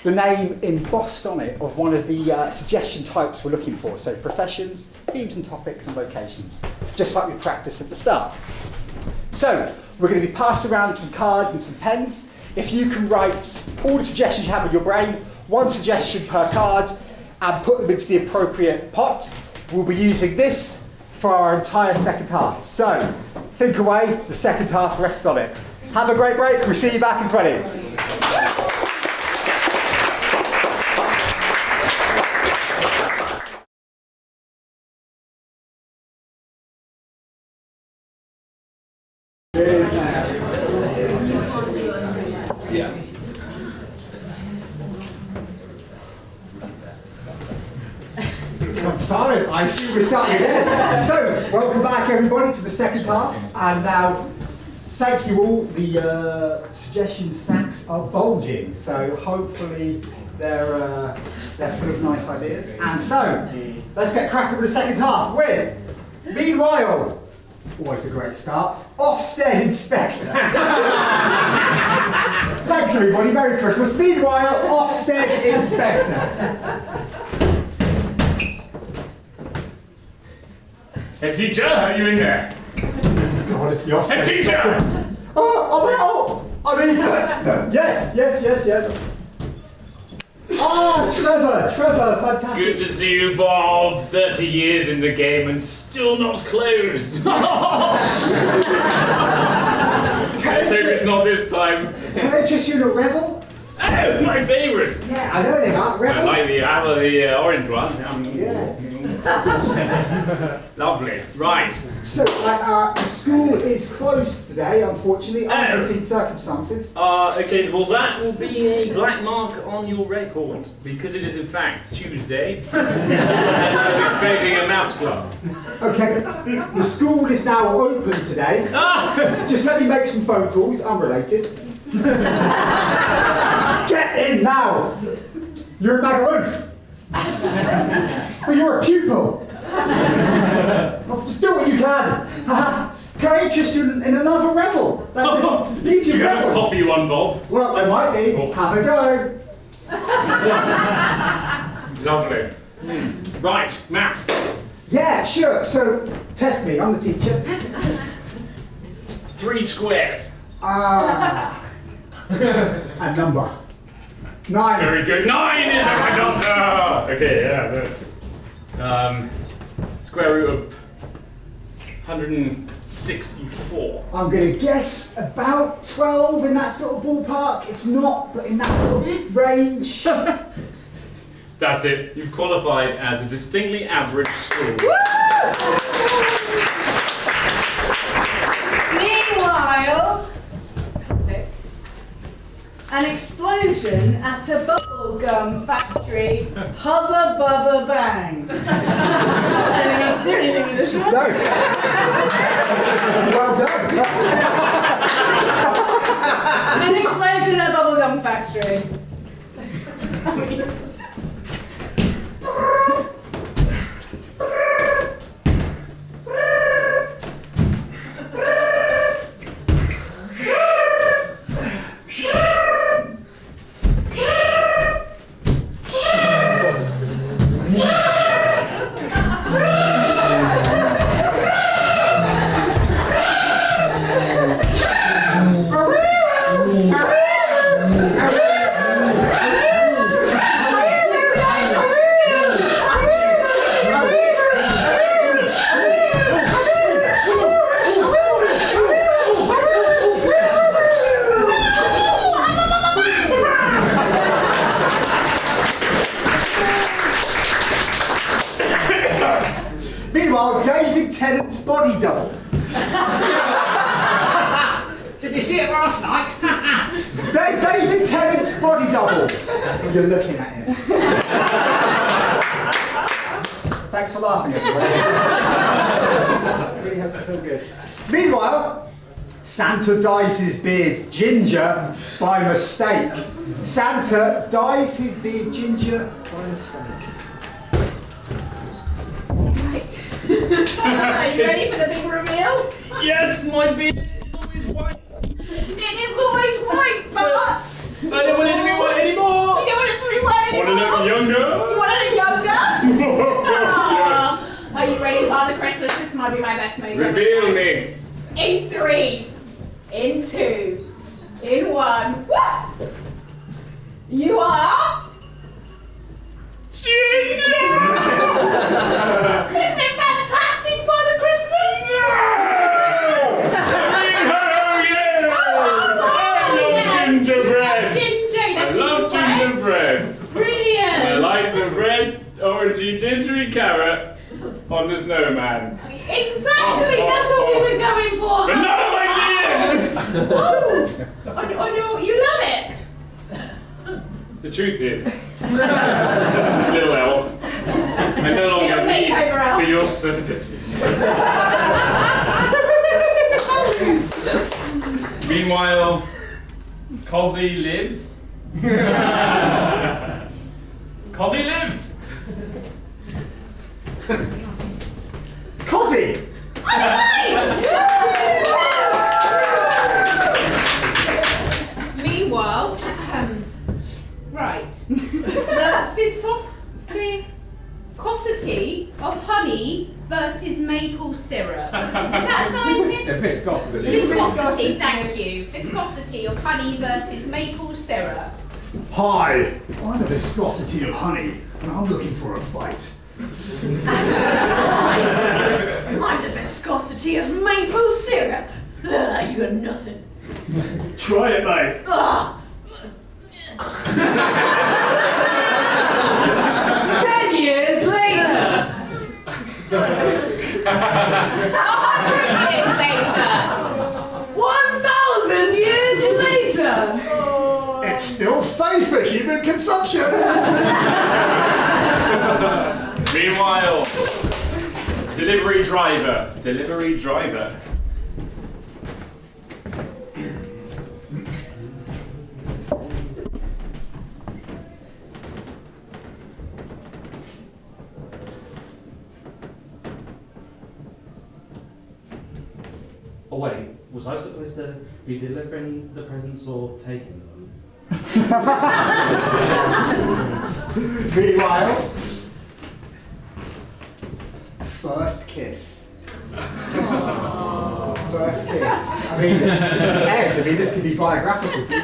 the name embossed on it of one of the suggestion types we're looking for. So professions, themes and topics and vocations, just like we practiced at the start. So we're going to be passing around some cards and some pens. If you can write all the suggestions you have in your brain, 1 suggestion per card, and put them into the appropriate pot, we'll be using this for our entire second half. So, think away, the second half rests on it. Have a great break, we'll see you back in 20. Silent. I see we're starting again. So, welcome back everybody to the second half. And now, thank you all. The suggestion sacks are bulging, so hopefully they're full of nice ideas. And so, let's get cracking with the second half with, meanwhile, always a great start, Ofsted Inspector. Thanks everybody, Merry Christmas. Meanwhile, Ofsted Inspector. Head teacher, are you in there? God, it's the Ofsted Head teacher! Inspector. Yes. Trevor, fantastic. Good to see you, Bob. 30 years in the game and still not closed. Let's hope it's not this time. Can I interest you in a revel? Oh, my favourite. Yeah, I know they are. Revel? I like the orange one. Yeah. Lovely. Right. So, the school is closed today, unfortunately, unforeseen circumstances. Okay, well that will be a black mark on your record, because it is in fact Tuesday, and I'm expecting a maths class. Okay, the school is now open today. Just let me make some phone calls, unrelated. Get in now! You're a Magaroof! But you're a pupil! Well, just do what you can! Can I interest you in another revel? That's the beauty of You have a revels. coffee one, Bob? Well, there might be. Oh. Have a go. Lovely. Right, maths. Yeah, sure. So, test me. I'm the teacher. 3 squared. A number. 9. Very good. 9 is my doctor! Okay, yeah, good. Square root of 164. I'm going to guess about 12 in that sort of ballpark. It's not, but in that sort of range. That's it. You've qualified as a distinctly average school. Meanwhile, an explosion at a bubblegum factory. Hubba bubba bang. Anything else to do anything with this one? Nice. Well done. An explosion at a bubblegum factory. Meanwhile, David Tennant's body double. Did you see it last night? David Tennant's body double. You're looking at him. Thanks for laughing, everybody. It really helps to feel good. Meanwhile, Santa dyes his beard ginger by mistake. Santa dyes his beard ginger by mistake. Are you ready for the big reveal? Yes, my beard is always white. It is always white, but I don't want it to be white anymore. you don't want it to be white Want anymore. to look younger? You want it younger? Yes. Are you ready, Father Christmas? This might be my best moment. Reveal me. In 3, in 2, in 1. You are Ginger! on the snowman. Exactly, that's what we were going for. But none of my Oh no, you love it. The truth is, little elf, I no longer Little need makeover elf. for your services. Meanwhile, Cozzy lives. Cozzy lives. Cozzy! Meanwhile, right, the viscosity of honey versus maple syrup. Is that a scientist? Viscosity, thank you. Viscosity of honey versus maple syrup. Hi, I'm the viscosity of honey, and I'm looking for a fight. I'm the viscosity of maple syrup. Ugh, you got nothing. Try it, mate. Ugh. 10 years later. 100 years later. 1,000 years later. It's still safe for human consumption. Meanwhile, delivery driver. Oh wait, was I supposed to be delivering the presents or taking them? Meanwhile, first kiss. First kiss. I mean, Ed, this can be biographical for you.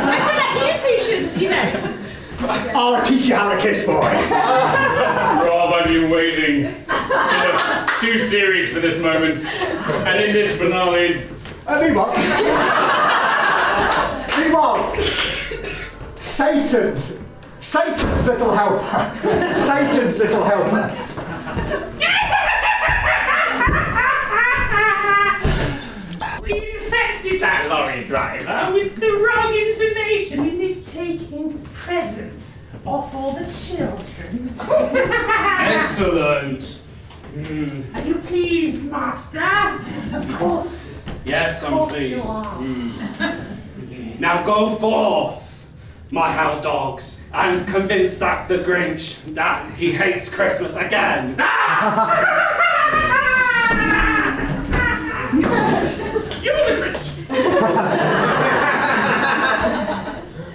I feel like you two should, I'll teach you how to kiss, boy. Rob, I've been waiting 2 series for this moment, and in this finale. Meanwhile, Satan's little helper. Satan's little helper. We infected that lorry driver with the wrong information and is taking presents off all the children. Excellent. Are you pleased, Master? Of course. Yes, I'm Of course pleased. you are. Now go forth, my hound dogs, and convince that the Grinch that he hates Christmas again. You're the Grinch.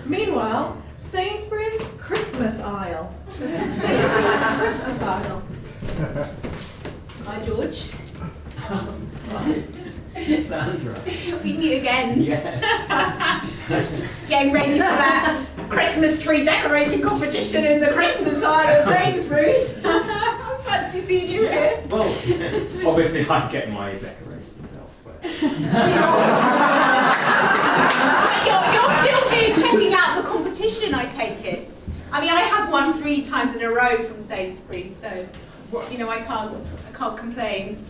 Meanwhile, Sainsbury's Christmas aisle. Sainsbury's Christmas aisle. Hi, George. Sandra. We meet again. Yes. Just getting ready for that Christmas tree decorating competition in the Christmas aisle at Sainsbury's. I was fancy seeing you here. Well, obviously I get my decorations elsewhere. You're still here checking out the competition, I take it. I mean, I have won 3 times in a row from Sainsbury's, so I can't complain.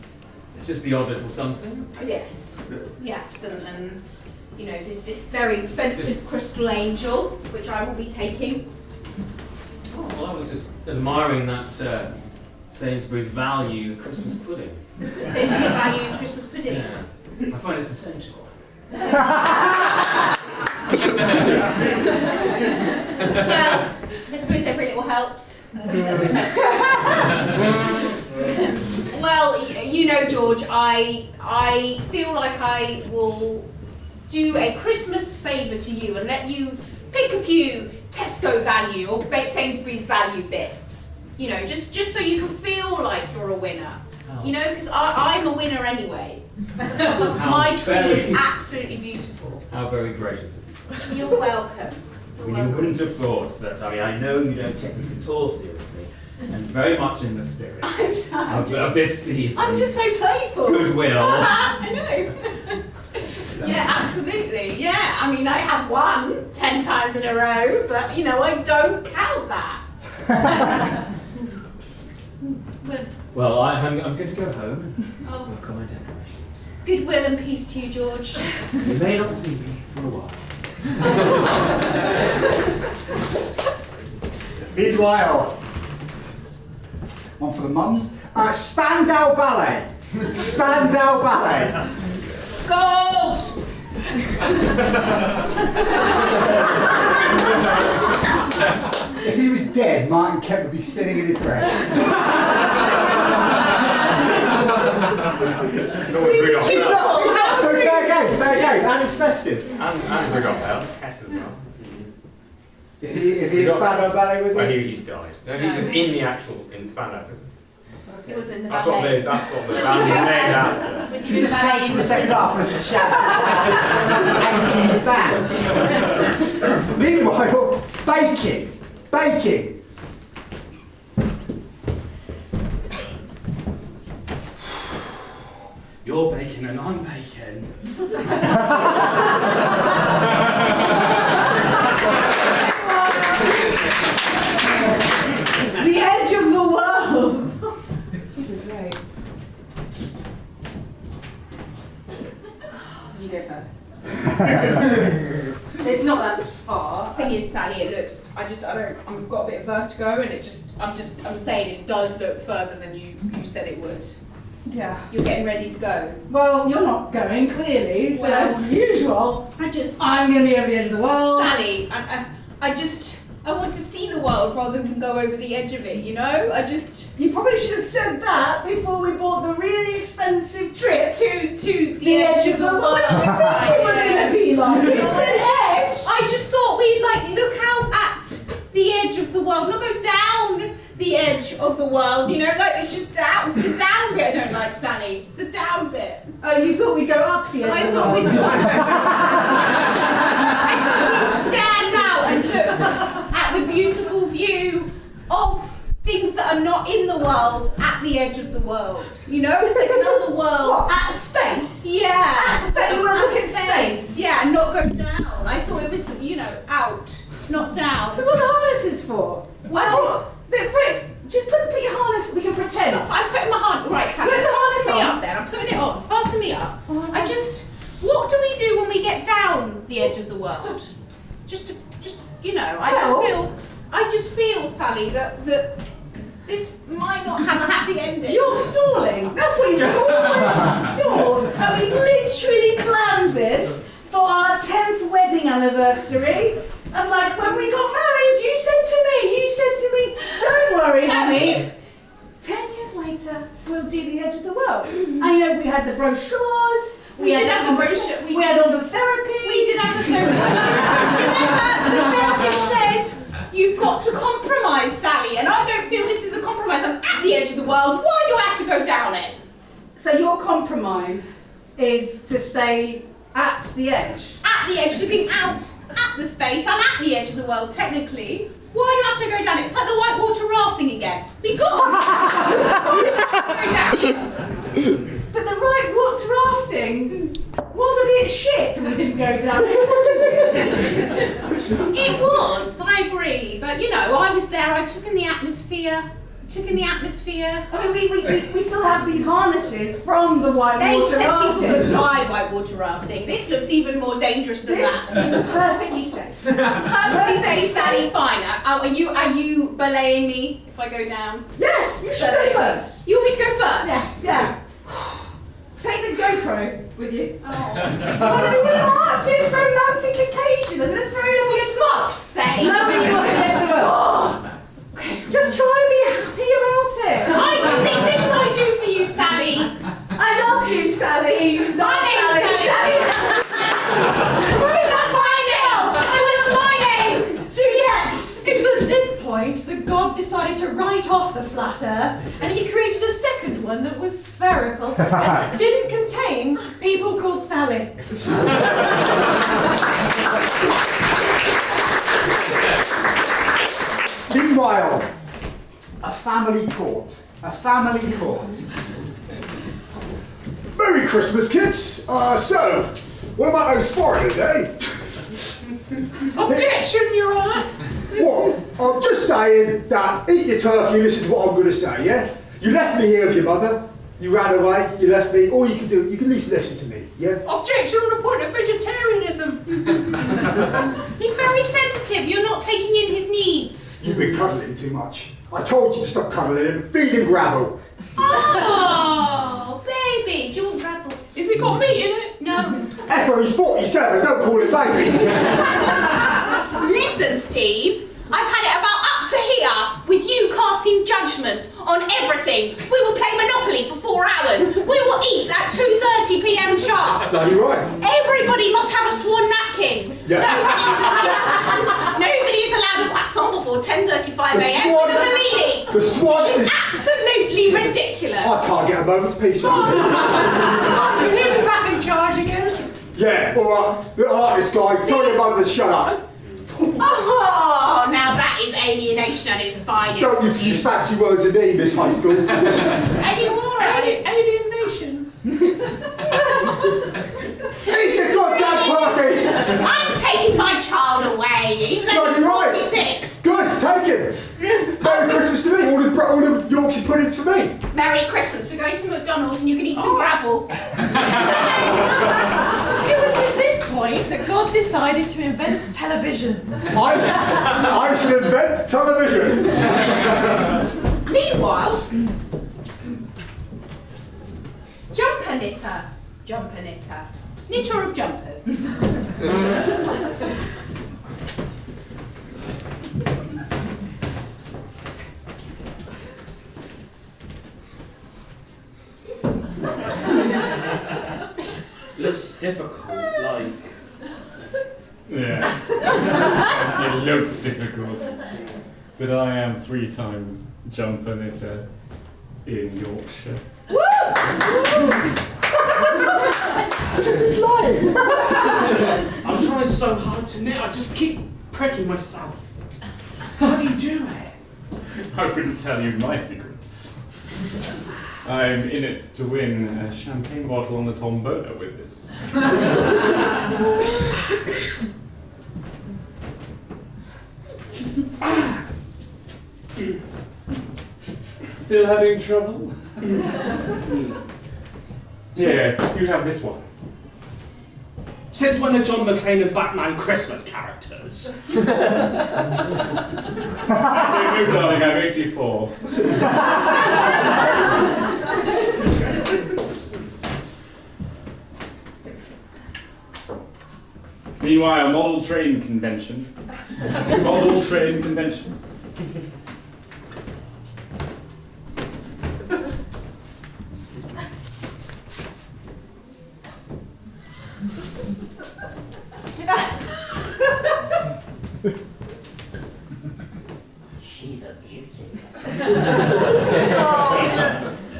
It's just the odd little something. Yes, and this very expensive crystal angel, which I will be taking. Oh, well, I was just admiring that Sainsbury's value Christmas pudding. The Sainsbury's value Christmas pudding. Yeah. I find it's essential. Well, I suppose every little helps. That's the best. Well, George, I feel like I will do a Christmas favour to you and let you pick a few Tesco value or Sainsbury's value bits. Just so you can feel like you're a winner. Because I'm a winner anyway. My tree is absolutely beautiful. How very gracious of you. You're welcome. You wouldn't have thought that. I know you don't take this at all seriously, and very much in the spirit of this season. I'm just so playful. Goodwill. I know. Yeah, absolutely. Yeah, I mean, I have won 10 times in a row, but you know, I don't count that. Well, I'm going to go home. Oh, Work on my decorations. goodwill and peace to you, George. You may not see me for a while. Meanwhile, one for the mums. Spandau Ballet. Spandau Ballet. Gold! If he was dead, Martin Kemp would be spinning in his grave. It's always Rudolph It's Bell. not so fair game, and it's festive. And Rudolph Bell. Hess as well. Is he in Spandau Ballet, was he? Well, he's died. No, he was in the actual, in Spandau. It was in the That's ballet. what the Was he band is doing named that? after. Was he You doing just ballet? fancy the second half as a shout. 80s bands. Meanwhile, baking. You're baking and I'm baking. The edge of the world. Great. You go first. It's not that far. The thing is, Sally, it looks. I've got a bit of vertigo, and I'm saying it does look further than you said it would. Yeah. You're getting ready to go. Well, you're not going, clearly, so Well, as usual, I'm going to be over the edge of the world. Sally, I want to see the world rather than go over the edge of it, you know? You probably should have said that before we bought the really expensive trip to the edge of the world. What did you think it was going to be like? It's an edge! I just thought we'd look out at the edge of the world, not go down the edge of the world, you know? It's just down. It's the down bit I don't like, Sally. It's the down bit. Oh, you thought we'd go up the edge I of the thought world? we'd stand out and look at the beautiful view of things that are not in the world at the edge of the world. You know, it's like another world. What? At space? Yeah. At space? You want to look at space? Yeah, and not go down. I thought it was, out, not down. So what are the harnesses for? Well, Bricks, just put your harness, we can pretend. I'm putting my harness. Right, Sally, Put the harness fasten me on. up then. I'm putting it on. Fasten me up. Oh. What do we do when we get down the edge of the world? I just feel, Sally, that this might not have a happy ending. You're stalling. That's what you're doing. Stall. And we literally planned this for our 10th wedding anniversary. And when we got married, you said to me, don't worry, honey. 10 years later, we'll do the edge of the world. I know we had the brochures. We did have the brochure. We had all the therapy. We did have the therapy. The therapist said, you've got to compromise, Sally, and I don't feel this is a compromise. I'm at the edge of the world. Why do I have to go down it? So your compromise is to stay at the edge? At the edge, looking out at the space. I'm at the edge of the world, technically. Why do I have to go down it? It's like the whitewater rafting again. Be gone! Go down. But the right water rafting was a bit shit when we didn't go down it, wasn't it? It was, I agree. But I was there, I took in the atmosphere. I mean, we still have these harnesses from the whitewater They said rafting. people could die whitewater rafting. This looks even more dangerous than This that. is perfectly safe. Perfectly safe, Sally, fine. Are you belaying me if I go down? Yes, you should go first. You want me to go first? Yeah. Take the GoPro with you. Oh. On this romantic occasion, I'm going to throw it on the edge of the world. Fuck's sake. No, you're not the edge of the world. Just try and be happy about it. I do these things I do for you, Sally. I love you, Sally. My name's Sally. That's my name. What's my name? Juliet. It's at this point that God decided to write off the flat Earth, and he created a second one that was spherical and didn't contain people called Sally. Meanwhile, a family court. Merry Christmas, kids! What about those foreigners, eh? Objection, Your Honour! What? I'm just saying that eat your turkey, listen to what I'm going to say, yeah? You left me here with your mother, you ran away, you left me, all you can do, you can at least listen to me, yeah? Objection on the point of vegetarianism! He's very sensitive. You're not taking in his needs. You've been cuddling too much. I told you to stop cuddling him, feed him gravel. Oh, baby. Do you want gravel? Has it got meat in it? No. Effa, he's 47, don't call him baby. Listen, Steve. I've had it about up to here with you casting judgment on everything. We will play Monopoly for 4 hours. We will eat at 2:30 p.m. sharp. No, you're right. Everybody must have a sworn napkin. Yeah. Nobody is allowed a croissant before 10:35 a.m. with a Bellini. The swan It's is... absolutely ridiculous. I can't get a moment's peace from this. He's back in charge again. Yeah, alright. I like this guy. Tell your mother to shut up. Oh, now that is alienation at its finest. Don't use fancy words in me, Miss High School. Any more? Alienation. Eat your goddamn turkey! I'm taking my child away, even though No, he's you're right. 46. Good, take him. Merry Christmas to me. All the Yorkshire puddings for me. Merry Christmas. We're going to McDonald's and you can eat some gravel. It was at this point that God decided to invent television. I should invent television. Meanwhile, jumper knitter. Jumper knitter. Knitter of jumpers. Looks difficult, like. Yes. It looks difficult. But I am 3 times jumper knitter in Yorkshire. He's lying. I'm trying so hard to knit, I just keep pricking myself. How do you do it? I wouldn't tell you my secrets. I'm in it to win a champagne bottle on the tombola with this. Still having trouble? Yeah, you have this one. Since when are John McClane and Batman Christmas characters? I don't know, darling, I'm 84. Meanwhile, model train convention. Model train convention. She's a beauty.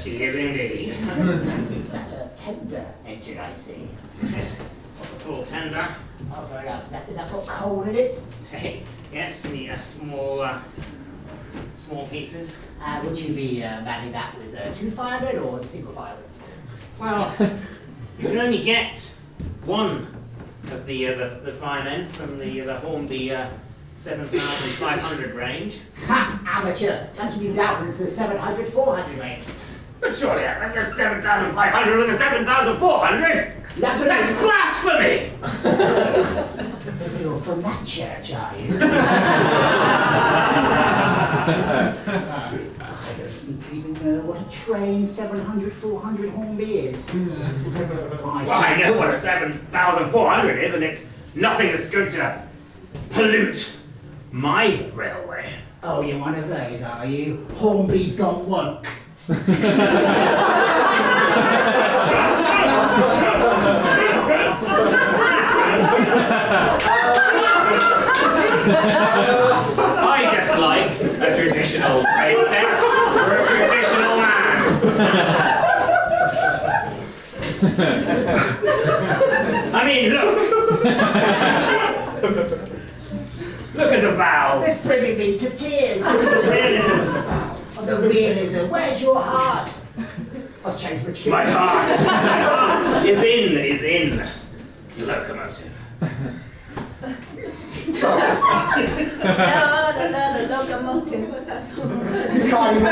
She is indeed. Is that a tender engine I see? Yes, full tender. Oh, very nice. Is that got coal in it? Hey, yes, the small pieces. Would you be manning that with a 2-fireman or the single fireman? Well, you can only get one of the firemen from the Hornby 7,500 range. Ha! Amateur! That's me down with the 700-400 range. But surely that's 7,500 with a 7,400. That's blasphemy! You're from that church, are you? I don't even know what a trained 700-400 Hornby is. Well, I know what a 7,400 is, and it's nothing that's going to pollute my railway. Oh, you're one of those, are you? Hornby's gone woke. I just like a traditional trade set for a traditional man. I mean, look. Look at the valve. It's bringing me to tears. The realism of the valve. Oh, the realism. Where's your heart? I've changed my tune. My heart is in The locomotive. Sorry. The locomotive. What's that song? You can't even.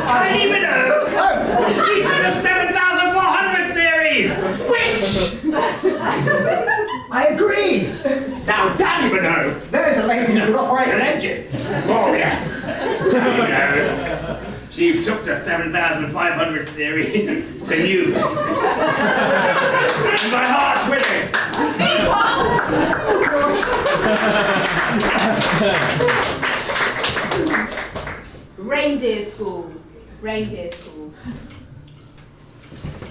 I don't even know. He's in the 7400 series. Which? I agree. Now, Danny Minogue, there's a lady who can operate an engine. Oh yes. You know, she took the 7500 series to new places. And my heart's with it. Reindeer school. Reindeer school.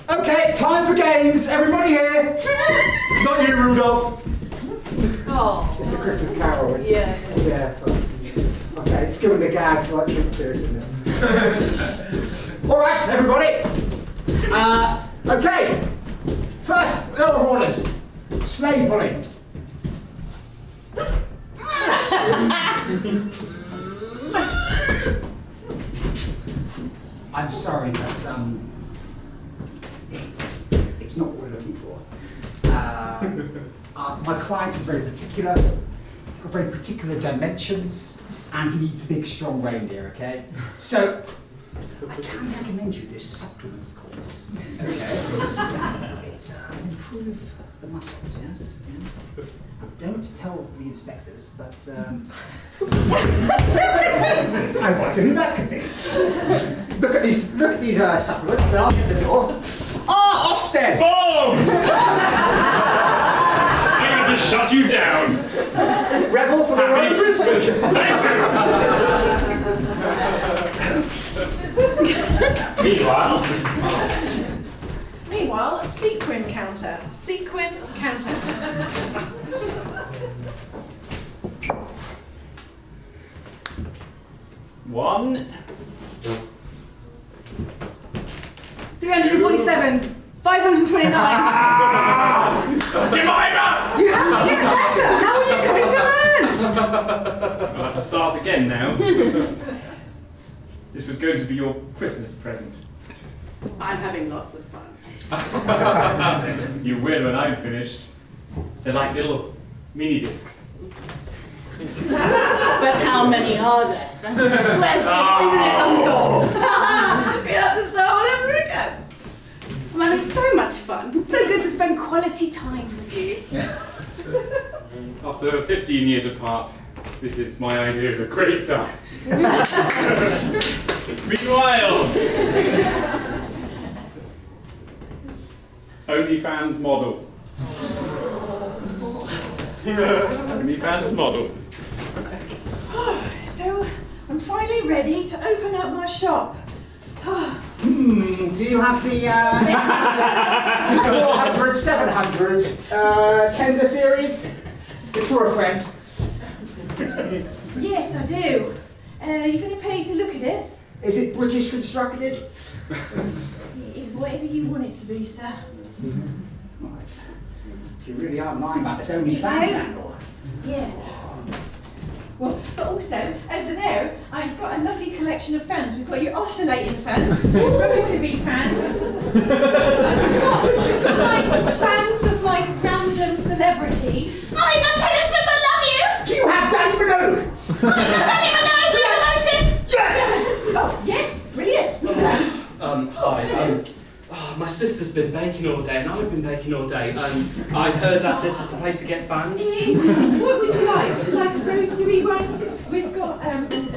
Okay, time for games. Everybody here? Not you, Rudolph. Oh. It's a Christmas Carol. It's, Yeah. Yeah. Okay, it's giving the gags like Trick Series, isn't it? All right, everybody. Okay. First, order of orders. Sleigh pulling. I'm sorry, but it's not what we're looking for. My client is very particular. He's got very particular dimensions, and he needs big, strong reindeer. Okay, so I can recommend you this supplements course. Okay, it improve the muscles. Yes. Don't tell the inspectors, but I wonder who that could be. Look at these supplements. I'll get the door. Ah, Ofsted! Boom! I have to shut you down. Revel for the Happy road. Christmas! Thank you! Meanwhile, sequin counter. Sequin counter. One. 347, 529. Jemima! You have to get better. How are you going to learn? I'll have to start again now. This was going to be your Christmas present. I'm having lots of fun. You will when I'm finished. They're like little mini discs. But how many are there? Question, isn't it, Uncle? We have to start all over again. I'm having so much fun. It's so good to spend quality time with you. After 15 years apart, this is my idea of a great time. Meanwhile, OnlyFans model. OnlyFans model. So, I'm finally ready to open up my shop. Do you have the 400, 700 tender series? It's for a friend. Yes, I do. You're going to pay to look at it? Is it British constructed? It is whatever you want it to be, sir. Right. You really are lying about this OnlyFans angle. Yeah. Well, but also, over there, I've got a lovely collection of fans. We've got your oscillating fans, rotary fans. We've got like fans of like random celebrities. Oh my God, Taylor Swift, I love you! Do you have Danny Minogue? Oh my God, Danny Minogue, the locomotive! Yes! Oh, yes, brilliant. Hi. My sister's been baking all day, and I've been baking all day. I heard that this is the place to get fans. It is. What would you like? Would you like a rotary one? We've got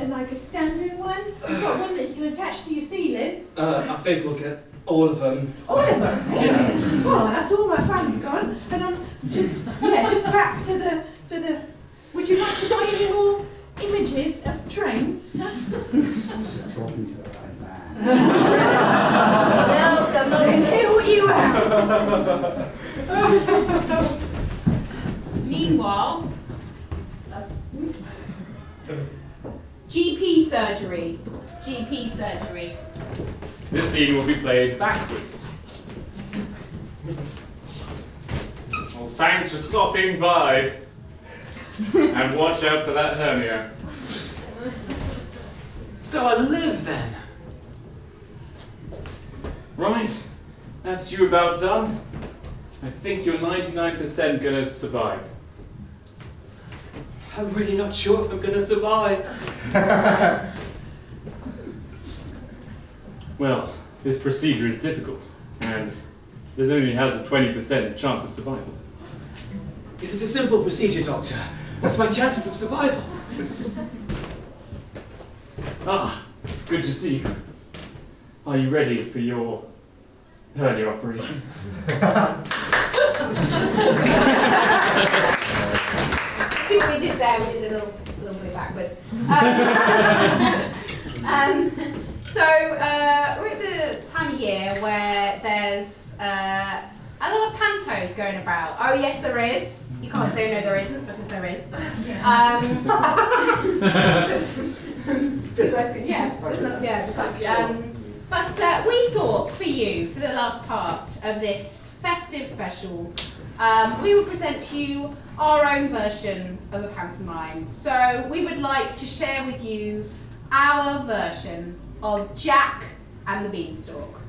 like a standing one. We've got one that you can attach to your ceiling. I think we'll get all of them. All of them. Amazing. Well, that's all my fans gone, and I'm just back to the. Would you like to buy any more images of trains? Talking to the right man. Let's see what you have. Meanwhile, GP surgery. GP surgery. This scene will be played backwards. Well, thanks for stopping by. And watch out for that hernia. So I live then? Right, that's you about done. I think you're 99% gonna survive. I'm really not sure if I'm going to survive. Well, this procedure is difficult, and this only has a 20% chance of survival. This is a simple procedure, Doctor. What's my chances of survival? Ah, good to see you. Are you ready for your earlier operation? See what we did there? We did a little bit backwards. So we're at the time of year where there's a lot of pantos going about. Oh yes, there is. You can't say no, there isn't, because there is. But we thought for you, for the last part of this festive special, we will present to you our own version of a pantomime. So we would like to share with you our version of Jack and the Beanstalk.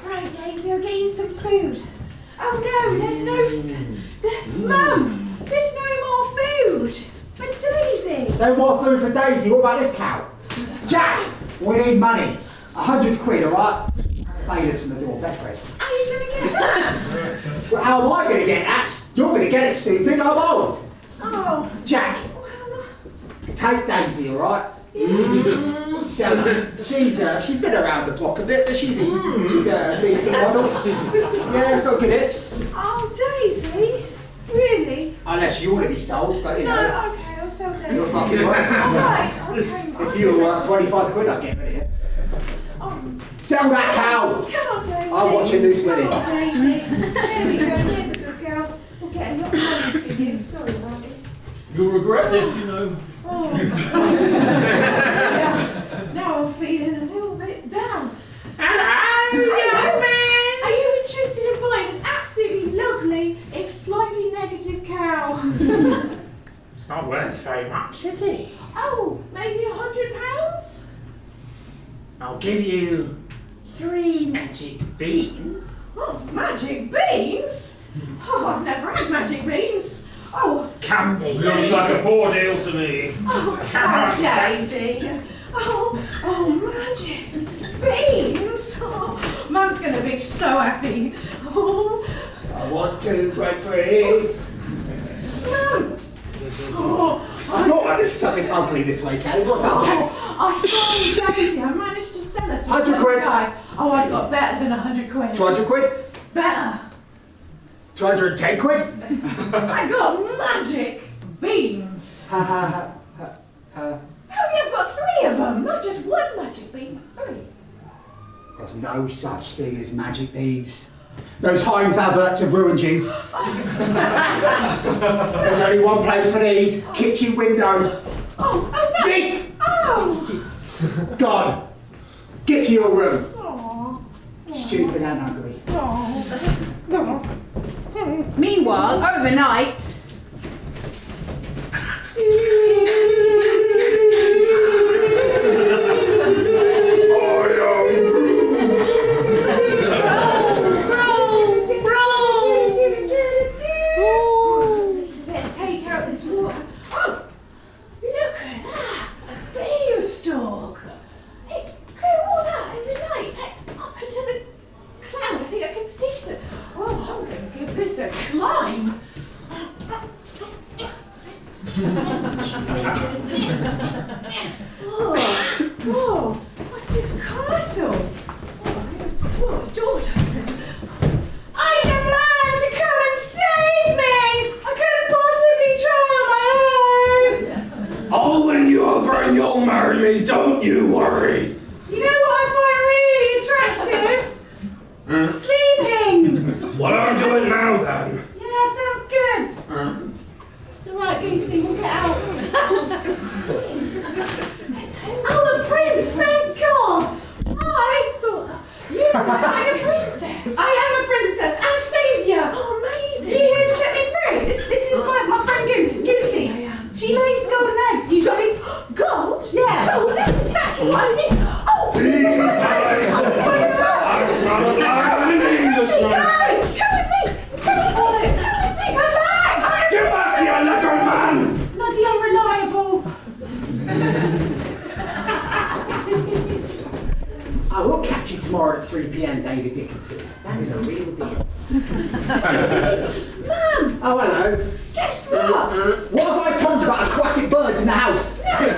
Right, Daisy, I'll get you some food. Oh no, there's no Mum, there's no more food for Daisy. No more food for Daisy. What about this cow? Jack, we need money. 100 quid, alright? Bailiffs on the door, Bedford. Are you going to get that? Well, how am I going to get that? You're going to get it, stupid. I'm old. Oh. Jack, take Daisy, alright? So, she's been around the block a bit, but she's a decent model. Yeah, got good hips. Oh, Daisy? Really? Unless you want to be sold, but you know. No, okay, I'll sell Daisy. You're fucking right. Alright, okay. If you were worth 25 quid, I'd get rid of you. Sell that cow! Come on, Daisy. I'm watching this winning. Come on, Daisy. There we go, here's a good girl. We'll get a lot of money for you. Sorry about this. You'll regret this, you know. Oh. Now I'm feeling a little bit down. Hello, young man. Are you interested in buying an absolutely lovely, if slightly negative cow? It's not worth very much, is it? Oh, maybe £100? I'll give you 3 magic beans. Oh, magic beans? Oh, I've never had magic beans. Oh, Come, Daisy. Looks like a poor deal to me. oh, Come on, Daisy. Oh, magic beans. Oh, Mum's going to be so happy. Oh, I want to break free. Mum. Oh, I thought I did something ugly this weekend. What's up, Jack? I sold Daisy. I managed to sell her to 100 a quid. guy. Oh, I got better than 100 quid. 200 quid? Better. 210 quid? I got magic beans. Oh, you've got 3 of them, not just one magic bean, 3. There's no such thing as magic beans. Those Heinz adverts have ruined you. There's only one place for these. Kitchen window. Oh no! Yeet! Oh! Gone. Get to your room. Aww. Stupid and ugly. Meanwhile, overnight. Better take out this water. Oh! Look at that! A beanstalk! It grew all that overnight, up into the cloud. I think I can see some. Oh, I'm going to give this a climb. Whoa, what's this castle? Oh, a door's open. I need a man to come and save me! I couldn't possibly try on my own! I'll win you over and you'll marry me, don't you worry. You know what I find really attractive? Sleeping! What am I doing now then? Yeah, sounds good. It's alright, Goosey, we'll get out. Oh, the prince, thank God! Hi! 3 p.m. David Dickinson. That is a real deal. Mum! Oh, hello. Guess what? What have I told you about aquatic birds in the house? Try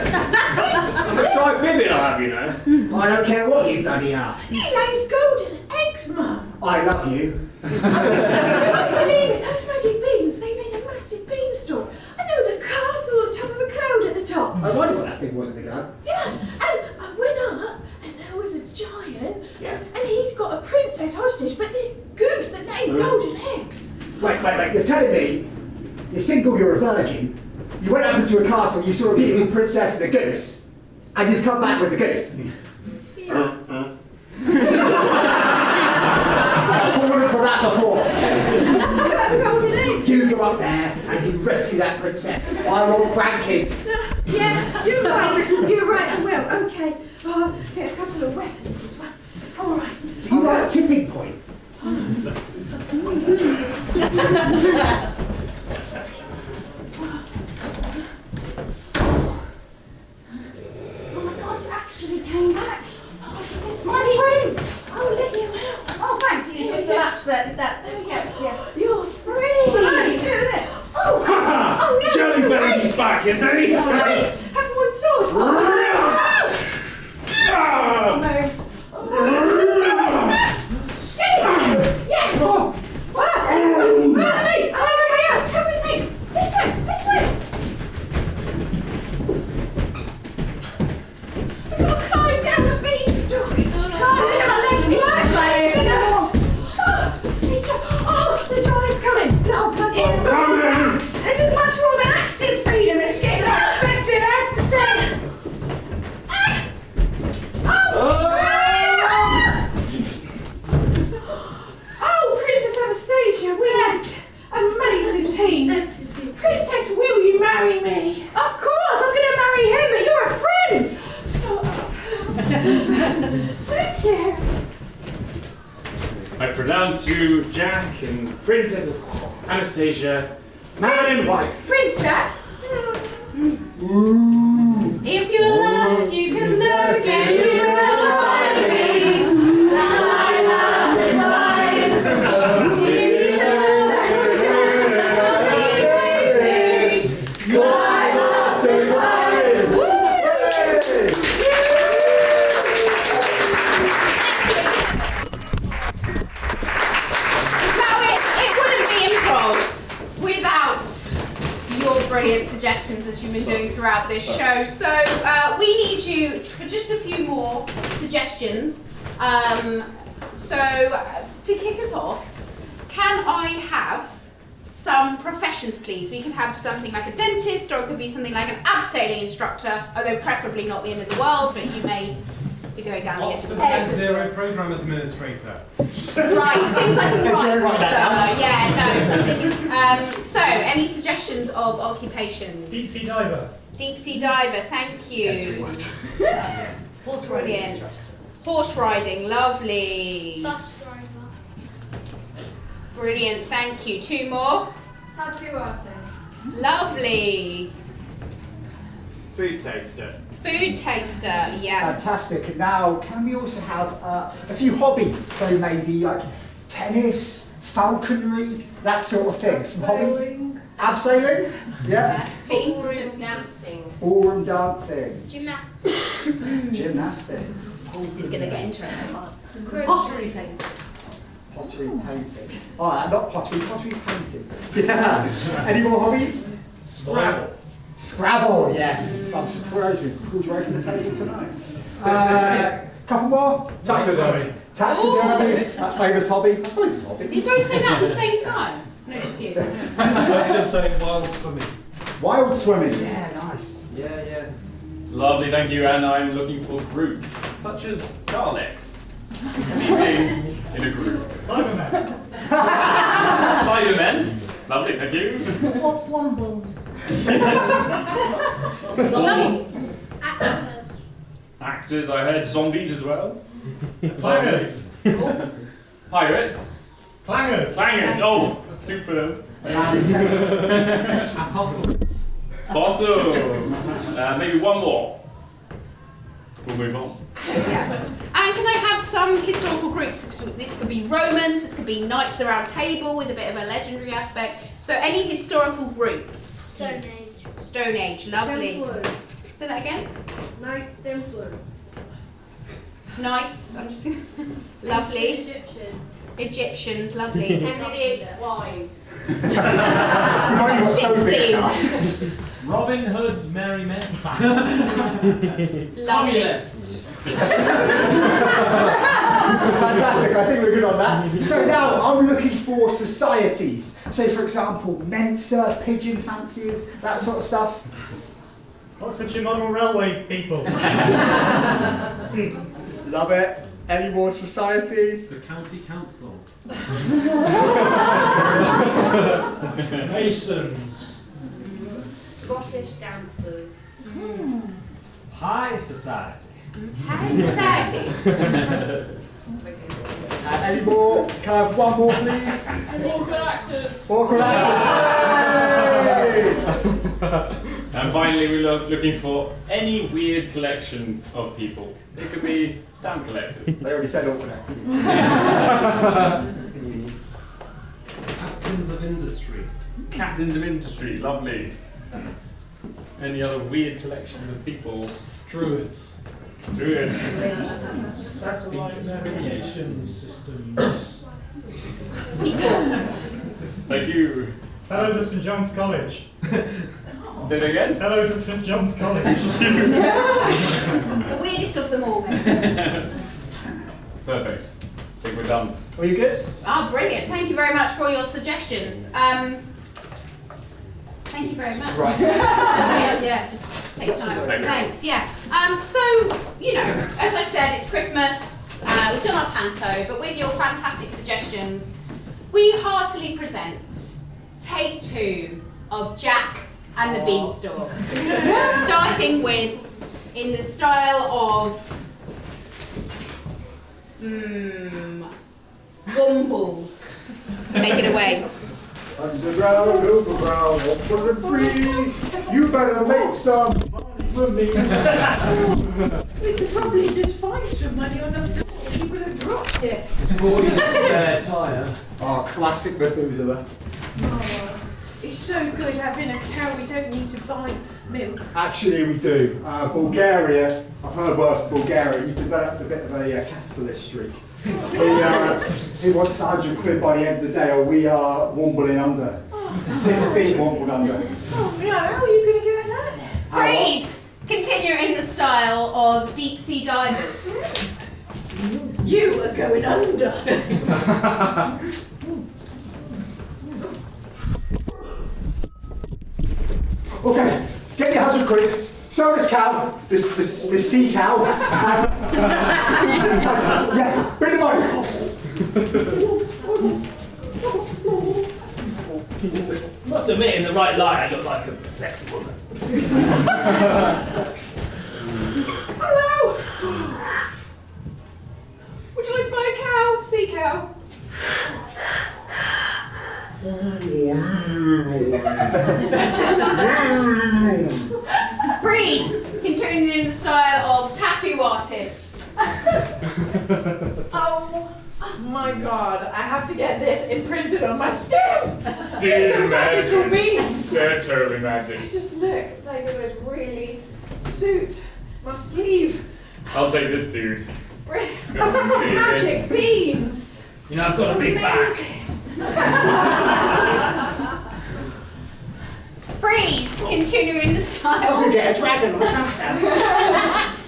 bibbing, I'll have you know. I don't care what you bloody are. He lays golden eggs, Mum. I love you. I can't believe it. Those magic beans, they made a massive beanstalk. And there was a castle on top of a cloud at the top. I wonder what that thing was in the garden. Yeah, and I went up, and there was a giant, Yeah. and he's got a princess hostage, but this goose that laid golden eggs. Wait. You're telling me you're single, you're a virgin, you went up into a castle, you saw a beautiful princess and a goose, and you've come back with the goose? I've fallen for that before. That's about the golden eggs. You go up there and you rescue that princess. I want grandkids. Yeah, you're right. You're right, I will. Okay. Get a couple of weapons as well. All right. Do you like a tipping point? Oh my God, you actually came back. My prince. I'll let you out. Oh, thanks. It's just the latch that. Yeah. You're free. Nice. Oh, no. Jelly Belly's back, is he? Have one sword. Oh, no. Yes! Wow! Follow me! Come with me! This way! We've got to climb down the beanstalk! My legs the giant's coming! No, bloody This is much more of an active freedom escape than I expected, I have to say. Oh, Princess Anastasia, we had amazing team. Princess, will you marry me? Of course, I was going to marry him, but you're a prince. So, thank you. I pronounce you Jack and Princess Anastasia, man and wife. Prince Jack? If you're lost, you can look and you will find me. Climb up and climb. Climb up to climb. Now it wouldn't be improv without your brilliant suggestions as you've been doing throughout this show. So we need you for just a few more suggestions. To kick us off, can I have some professions, please? We can have something like a dentist, or it could be something like an abseiling instructor, although preferably not the end of the world, but you may be going down here to the Net Zero Program Administrator. Right, things like a writer. Yeah, no, something. So, any suggestions of occupations? Deep sea diver. Deep sea diver, thank you. Horse Brilliant. Horse riding, lovely. Bus driver. Brilliant, thank you. 2 more. Tattoo artist. Lovely. Food taster. Food taster, yes. Fantastic. And now, can we also have a few hobbies? So maybe like tennis, falconry, that sort of thing. Some hobbies. Abseiling? Yeah. Ballroom dancing. Ballroom dancing. Gymnastics. Gymnastics. This is going to get interesting. Pottery painting. Pottery painting. Oh, not pottery painting. Yeah. Any more hobbies? Scrabble. Scrabble, yes. I'm surprised we pulled you away from the table tonight. Couple more? Taxidermy. Taxidermy, that famous hobby. I suppose it's a hobby. You both say that at the same time? No, just you. I was going to say wild swimming. Wild swimming, yeah, nice. Yeah. Lovely, thank you. And I'm looking for groups, such as Daleks. Anything in a group. Cybermen. Cybermen. Lovely, thank you. Wombles. Actors. Actors, I heard zombies as well. Clangers. Pirates. Clangers. Clangers, oh, soup for them. Apostles. Fossils. Maybe one more. we'll move on. Yeah. And can I have some historical groups? This could be Romans, this could be Knights of the Round Table with a bit of a legendary aspect. So any historical groups? Stone Age. Stone Age, lovely. Templars. Say that again? Knights Templars. Knights, I'm just lovely. Egyptians. Egyptians, lovely. Henry wives. You're so big now. Robin Hood's Merry Men. Lovely. Fantastic, I think we're good on that. So now I'm looking for societies. So for example, Mensa, pigeon fanciers, that sort of stuff. Oxfordshire Model Railway people. Love it. Any more societies? The County Council. Masons. Scottish dancers. High Society. High society. Any more? Can I have one more, please? Local actors. Local actors. And finally, we're looking for any weird collection of people. It could be stamp collectors. They already said local actors. Captains of Industry. Captains of industry, lovely. Any other weird collections of people? Druids. Druids. Satellite navigation systems. People. Like you. Fellows of St John's College. Say it again? Fellows of St John's College. The weirdest of them all. Perfect. I think we're done. Are you good? Oh, brilliant. Thank you very much for your suggestions. Thank you very much. Right. Yeah, just take time. Thank you. Thanks, yeah. So, you know, as I said, it's Christmas. We've done our panto, but with your fantastic suggestions, we heartily present take 2 of Jack and the Beanstalk. Starting with, in the style of Wombles. Take it away. Underground, overground, up for the tree. You better make some money for me. We could probably just find some money on the floor. People have dropped it. Spare tyre. Oh, classic Methuselah. Oh, it's so good having a cow. We don't need to buy milk. Actually, we do. Bulgaria, I've heard word from Bulgaria, he's developed a bit of a capitalist streak. He wants 100 quid by the end of the day, or we are wombling under. 6 feet wombled under. Oh no, how are you going to get that? Freeze! Continue in the style of deep sea divers. You are going under. Okay, get me 100 quid. Sell this cow, this sea cow. Yeah, bring the money. Must admit, in the right light, I look like a sexy woman. Hello. Would you like to buy a cow? Sea cow? Freeze! Continuing in the style of tattoo artists. Oh my god, I have to get this imprinted on my skin! Dude, These are magical magic. beans! They're totally magic. They just look like they would really suit my sleeve. I'll take this dude. Magic beans! You know, I've got a big back. Freeze! Continuing the I style. was going to get a dragon on the countdown.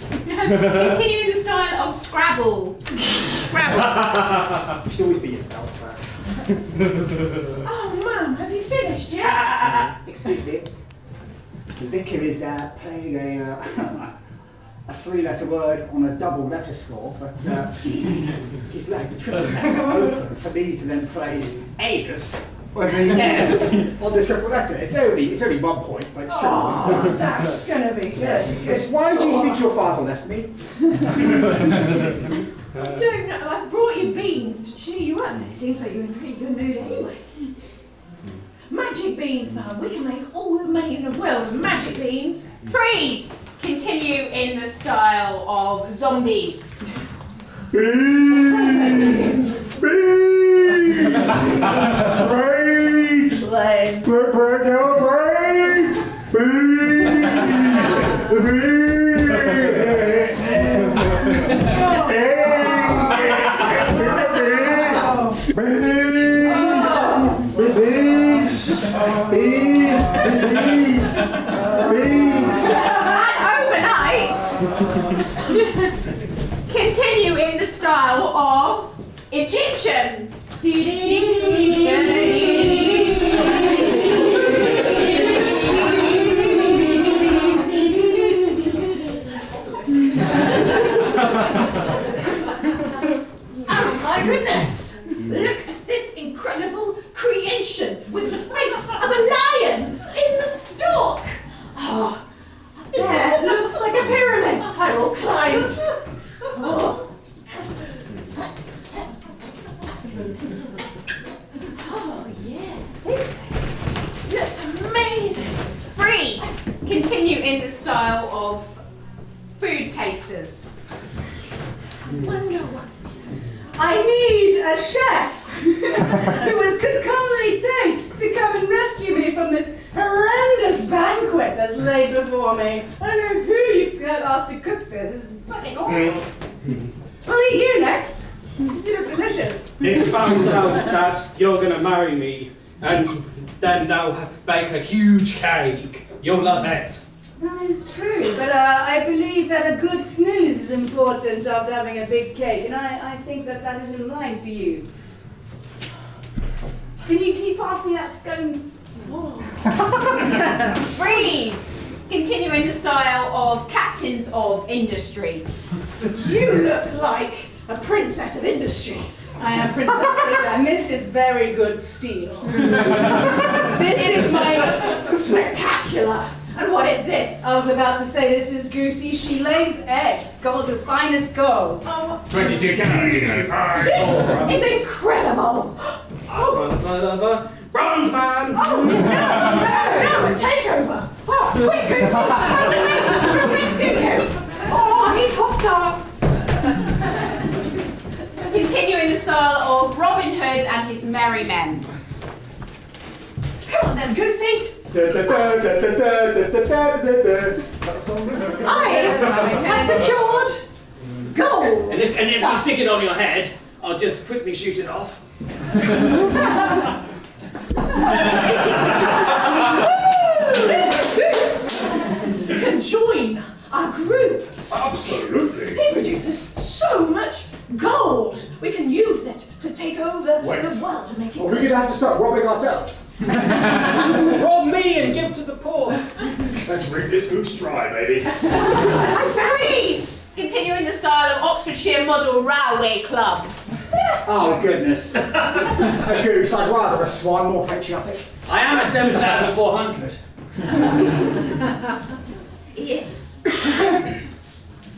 Continuing the style of Scrabble. Scrabble. You should always be yourself. Oh Mum, have you finished yet? Excuse me. The vicar is playing a 3-letter word on a double letter score, but he's left the triple letter open for me to then place anus on the triple letter. It's only 1 point, but it's triple. Oh, that's gonna be Yes. yes. Why do you think your father left me? I don't know. I've brought you beans to cheer you up. It seems like you're in a pretty good mood anyway. Magic beans, Mum. We can make all the money in the world with magic beans. Freeze! continue in the style of zombies. Continue in the style of Egyptians. Oh my goodness! Look at this incredible creation with the face of a lion in the stalk. Oh, up there looks like a pyramid. I will climb. Oh. Oh yes, this place looks amazing. Freeze! Continue in the style of food tasters. I wonder what's this. I need a chef who has good culinary taste to come and rescue me from this horrendous banquet that's laid before me. I don't know who you asked to cook this. It's fucking awful. I'll eat you next. You look delicious. It spells out that you're gonna marry me, and then they'll bake a huge cake. You'll love it. That is true, but I believe that a good snooze is important after having a big cake, and I think that is in line for you. Can you pass me that scone? Oh. Freeze! Continue in the style of captains of industry. You look like a princess of industry. I am Princess Lisa, and this is very good steel. This is my spectacular. And what is this? I was about to say this is Goosey. She lays eggs, gold the finest gold. Oh, 22 carat, you know. this is incredible. Bronze man! Oh, no, take over. Oh, quick, Goosey, I'm rescuing you. Oh, he's hostile. Continue in the style of Robin Hood and his merry men. Come on then, Goosey. I have secured gold. And if you stick it on your head, I'll just quickly shoot it off. This goose can join our group. Absolutely. He produces so much gold. We can use it to take over the world and make it Well, we're going to have to start robbing ourselves. Rob me and give to the poor. Let's rig this goose dry, baby. Freeze! Continue in the style of Oxfordshire Model Railway Club. Oh, goodness. A goose, I'd rather a swan, more patriotic. I am a 7,400. Yes.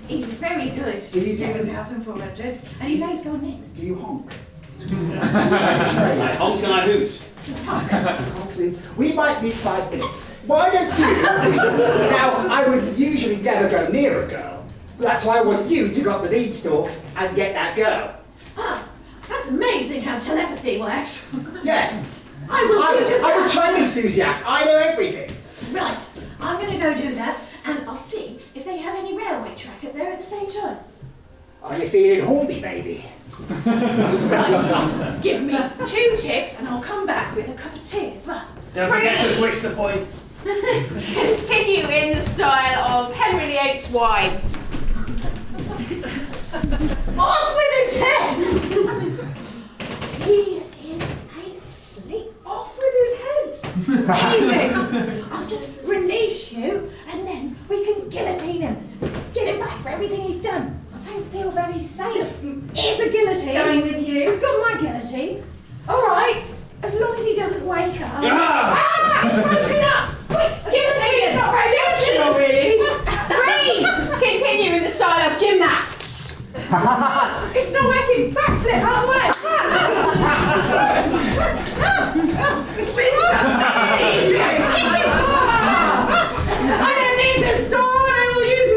He's very good. 7,400. And he lays gold eggs. Do you honk? I honk and I hoot. We might need 5 minutes. Why don't you? Now, I would usually never go near a girl. That's why I want you to go up the beanstalk and get that girl. Ah, that's amazing how telepathy works. Yes. I will do just I'm a that. train enthusiast. I know everything. Right, I'm going to go do that, and I'll see if they have any railway track up there at the same time. Are you feeling horny, baby? Right, give me 2 ticks, and I'll come back with a cup of tea as well. Don't forget to switch the points. Continue in the style of Henry VIII's wives. Off with his head! He is asleep. Off with his head. Amazing. I'll just release you, and then we can guillotine him. Get him back for everything he's done. I don't feel very safe. Here's a guillotine. Going with you? I've got my guillotine. All right, as long as he doesn't wake up. Ah! He's woken up. Quick, guillotine is not very functional, really. Freeze! Continue in the style of gymnasts. It's not working. Backflip out of the way. I don't need this sword. I will use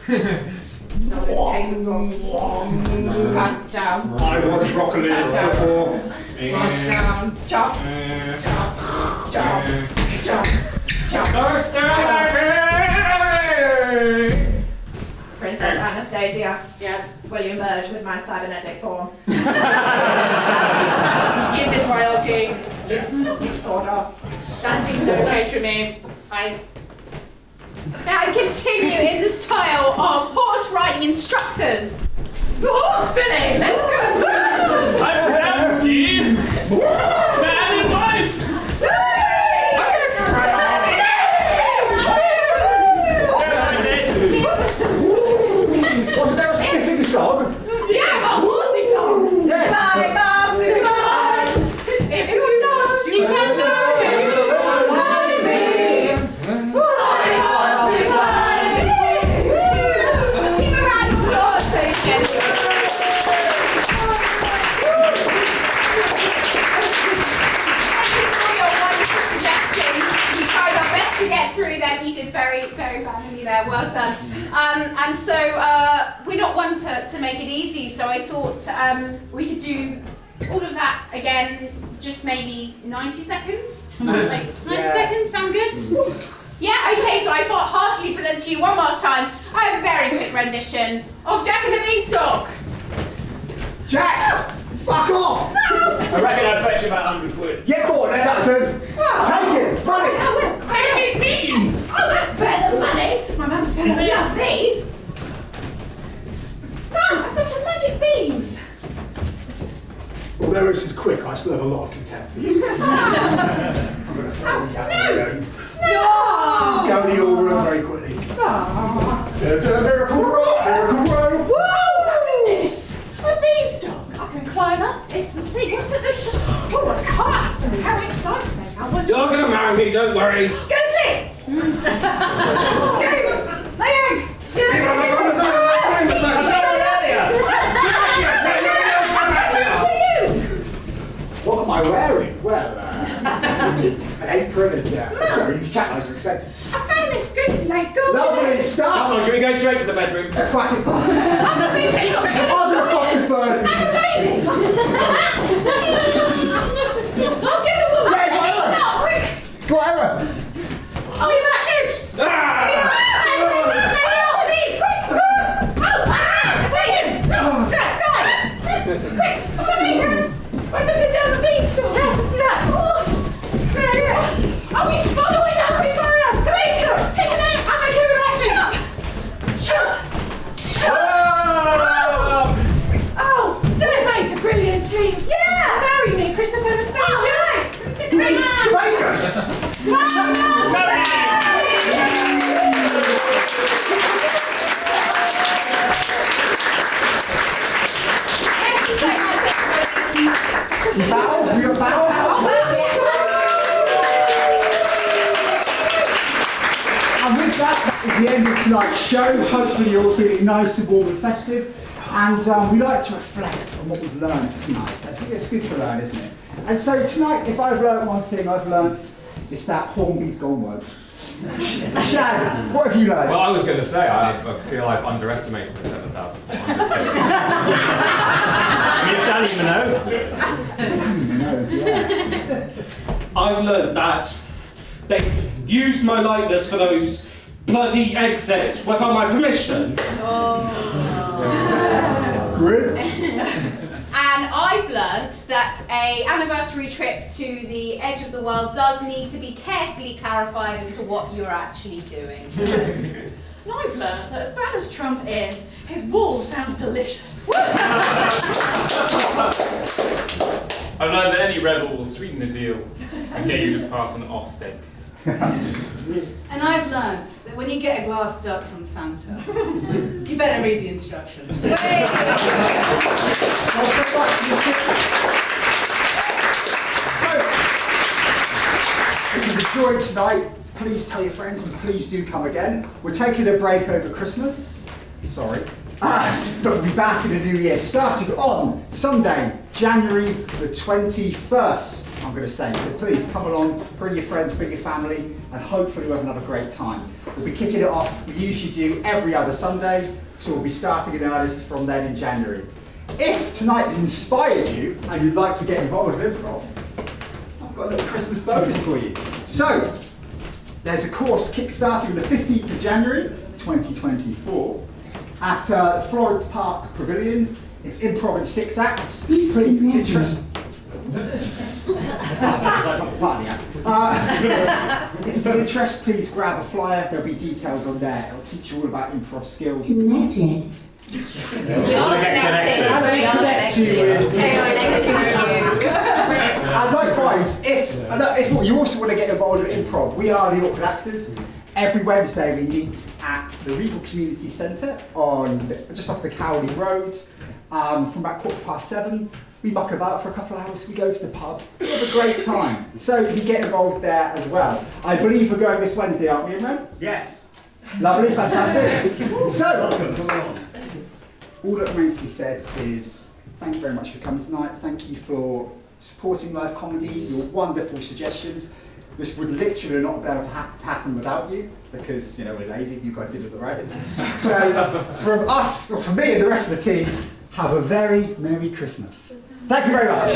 Not a chainsaw. Cut down. I was broccoli before. Cut down. Chop. Chop. Chop. Chop. Chop. Princess Anastasia. Yes. Will you merge with my cybernetic form? Is it royalty? Sort of. That seems okay to me. Now continue in the style of horse riding instructors. Oh, Philly, let's go! I'm Ramsey, man and wife. Wasn't there a skipping song? Yeah, a horsing song! Yes! Climb up to climb. If you're lost, you can look and you'll find me. Climb up to climb. Keep around the horse, ladies and gentlemen. Thank you for your wonderful suggestions. We tried our best to get through them. You did very, very badly there. Well done. And so we're not one to make it easy, so I thought we could do all of that again, just maybe 90 seconds? Like 90 seconds, sound good? Yeah, okay, so I thought heartily present to you one last time a very quick rendition of Jack and the Beanstalk. Jack! Fuck off! I reckon I'd fetch you about 100 quid. Yeah, go on, then, that'll do. Take it, money! Magic beans. Oh, that's better than money. My mum's going to love these. Mum, I've got some magic beans. Although this is quick, I still have a lot of contempt for you. I'm going to throw these out there. No! Go to your room very quickly. Miracle row! Miracle row! Whoa! Goodness! A beanstalk. I can climb up this and see what's at the top. Oh, a castle! How exciting! I wonder. You're gonna marry me, don't worry. Go sleep! Goose! Lay egg! What am I wearing? Well, an apron and sorry, these chat lights are expensive. I found this goose lace gold. Lovely stuff! Come on, should we go straight to the bedroom? Aquatic birds. I'm a beanstalk. I was going to fuck this bird. Lady! I'll get the woman. Yeah, Beanstalk, quick! Whatever. I'll be back, kids. Let me out with these, quick! Take him! Die! Quick, follow me! We're looking down the beanstalk. Yes, let's do that. Oh, he's following us. He's following us. Come here, sir. Take him out. I'm going to relax him. Oh, so they make a brilliant team. Yeah. Marry me, Princess Anastasia. Vegas! Thank you so much, everybody. Bow? You a bow? And with that is the end of tonight's show. Hopefully you're all feeling nice and warm and festive. And we like to reflect on what we've learned tonight. It's good to learn, isn't it? And so tonight, if I've learned one thing, I've learned it's that Hornby's gone word. Shad, what have you learned? Well, I was going to say, I feel I've underestimated the 7,400. Danny Minot, yeah. I've learned that they used my likeness for those bloody exits without my permission. Good. And I've learnt that an anniversary trip to the edge of the world does need to be carefully clarified as to what you're actually doing. And I've learned that as bad as Trump is, his wall sounds delicious. I've learned that any rebel will sweeten the deal and get you to pass an offset test. And I've learnt that when you get a glass duck from Santa, you better read the instructions. So, if you've enjoyed tonight, please tell your friends and please do come again. We're taking a break over Christmas. Sorry. But we'll be back in the new year, starting on Sunday, January the 21st. I'm going to say. So please come along, bring your friends, bring your family, and hopefully we'll have another great time. We'll be kicking it off, we usually do every other Sunday, so we'll be starting in earnest from then in January. If tonight has inspired you and you'd like to get involved with improv, I've got a little Christmas bonus for you. So, there's a course kick-starting on the 15th of January 2024 at Florence Park Pavilion. It's improv in 6 acts. Please, if it's interesting. If it's of interest, please grab a flyer. There'll be details on there. It'll teach you all about improv skills. We are connected. And likewise, if you also want to get involved in improv, we are the Awkward Actors. Every Wednesday we meet at the Regal Community Centre on just off the Cowley Road from about 7:15. We muck about for a couple of hours, we go to the pub, we have a great time. So you can get involved there as well. I believe we're going this Wednesday, aren't we, Imran? Yes. Lovely, fantastic. So, all that remains to be said is thank you very much for coming tonight. Thank you for supporting live comedy, your wonderful suggestions. This would literally not be able to happen without you because, you know, we're lazy, you guys did it right. So, from us, or from me and the rest of the team, have a very Merry Christmas. Thank you very much.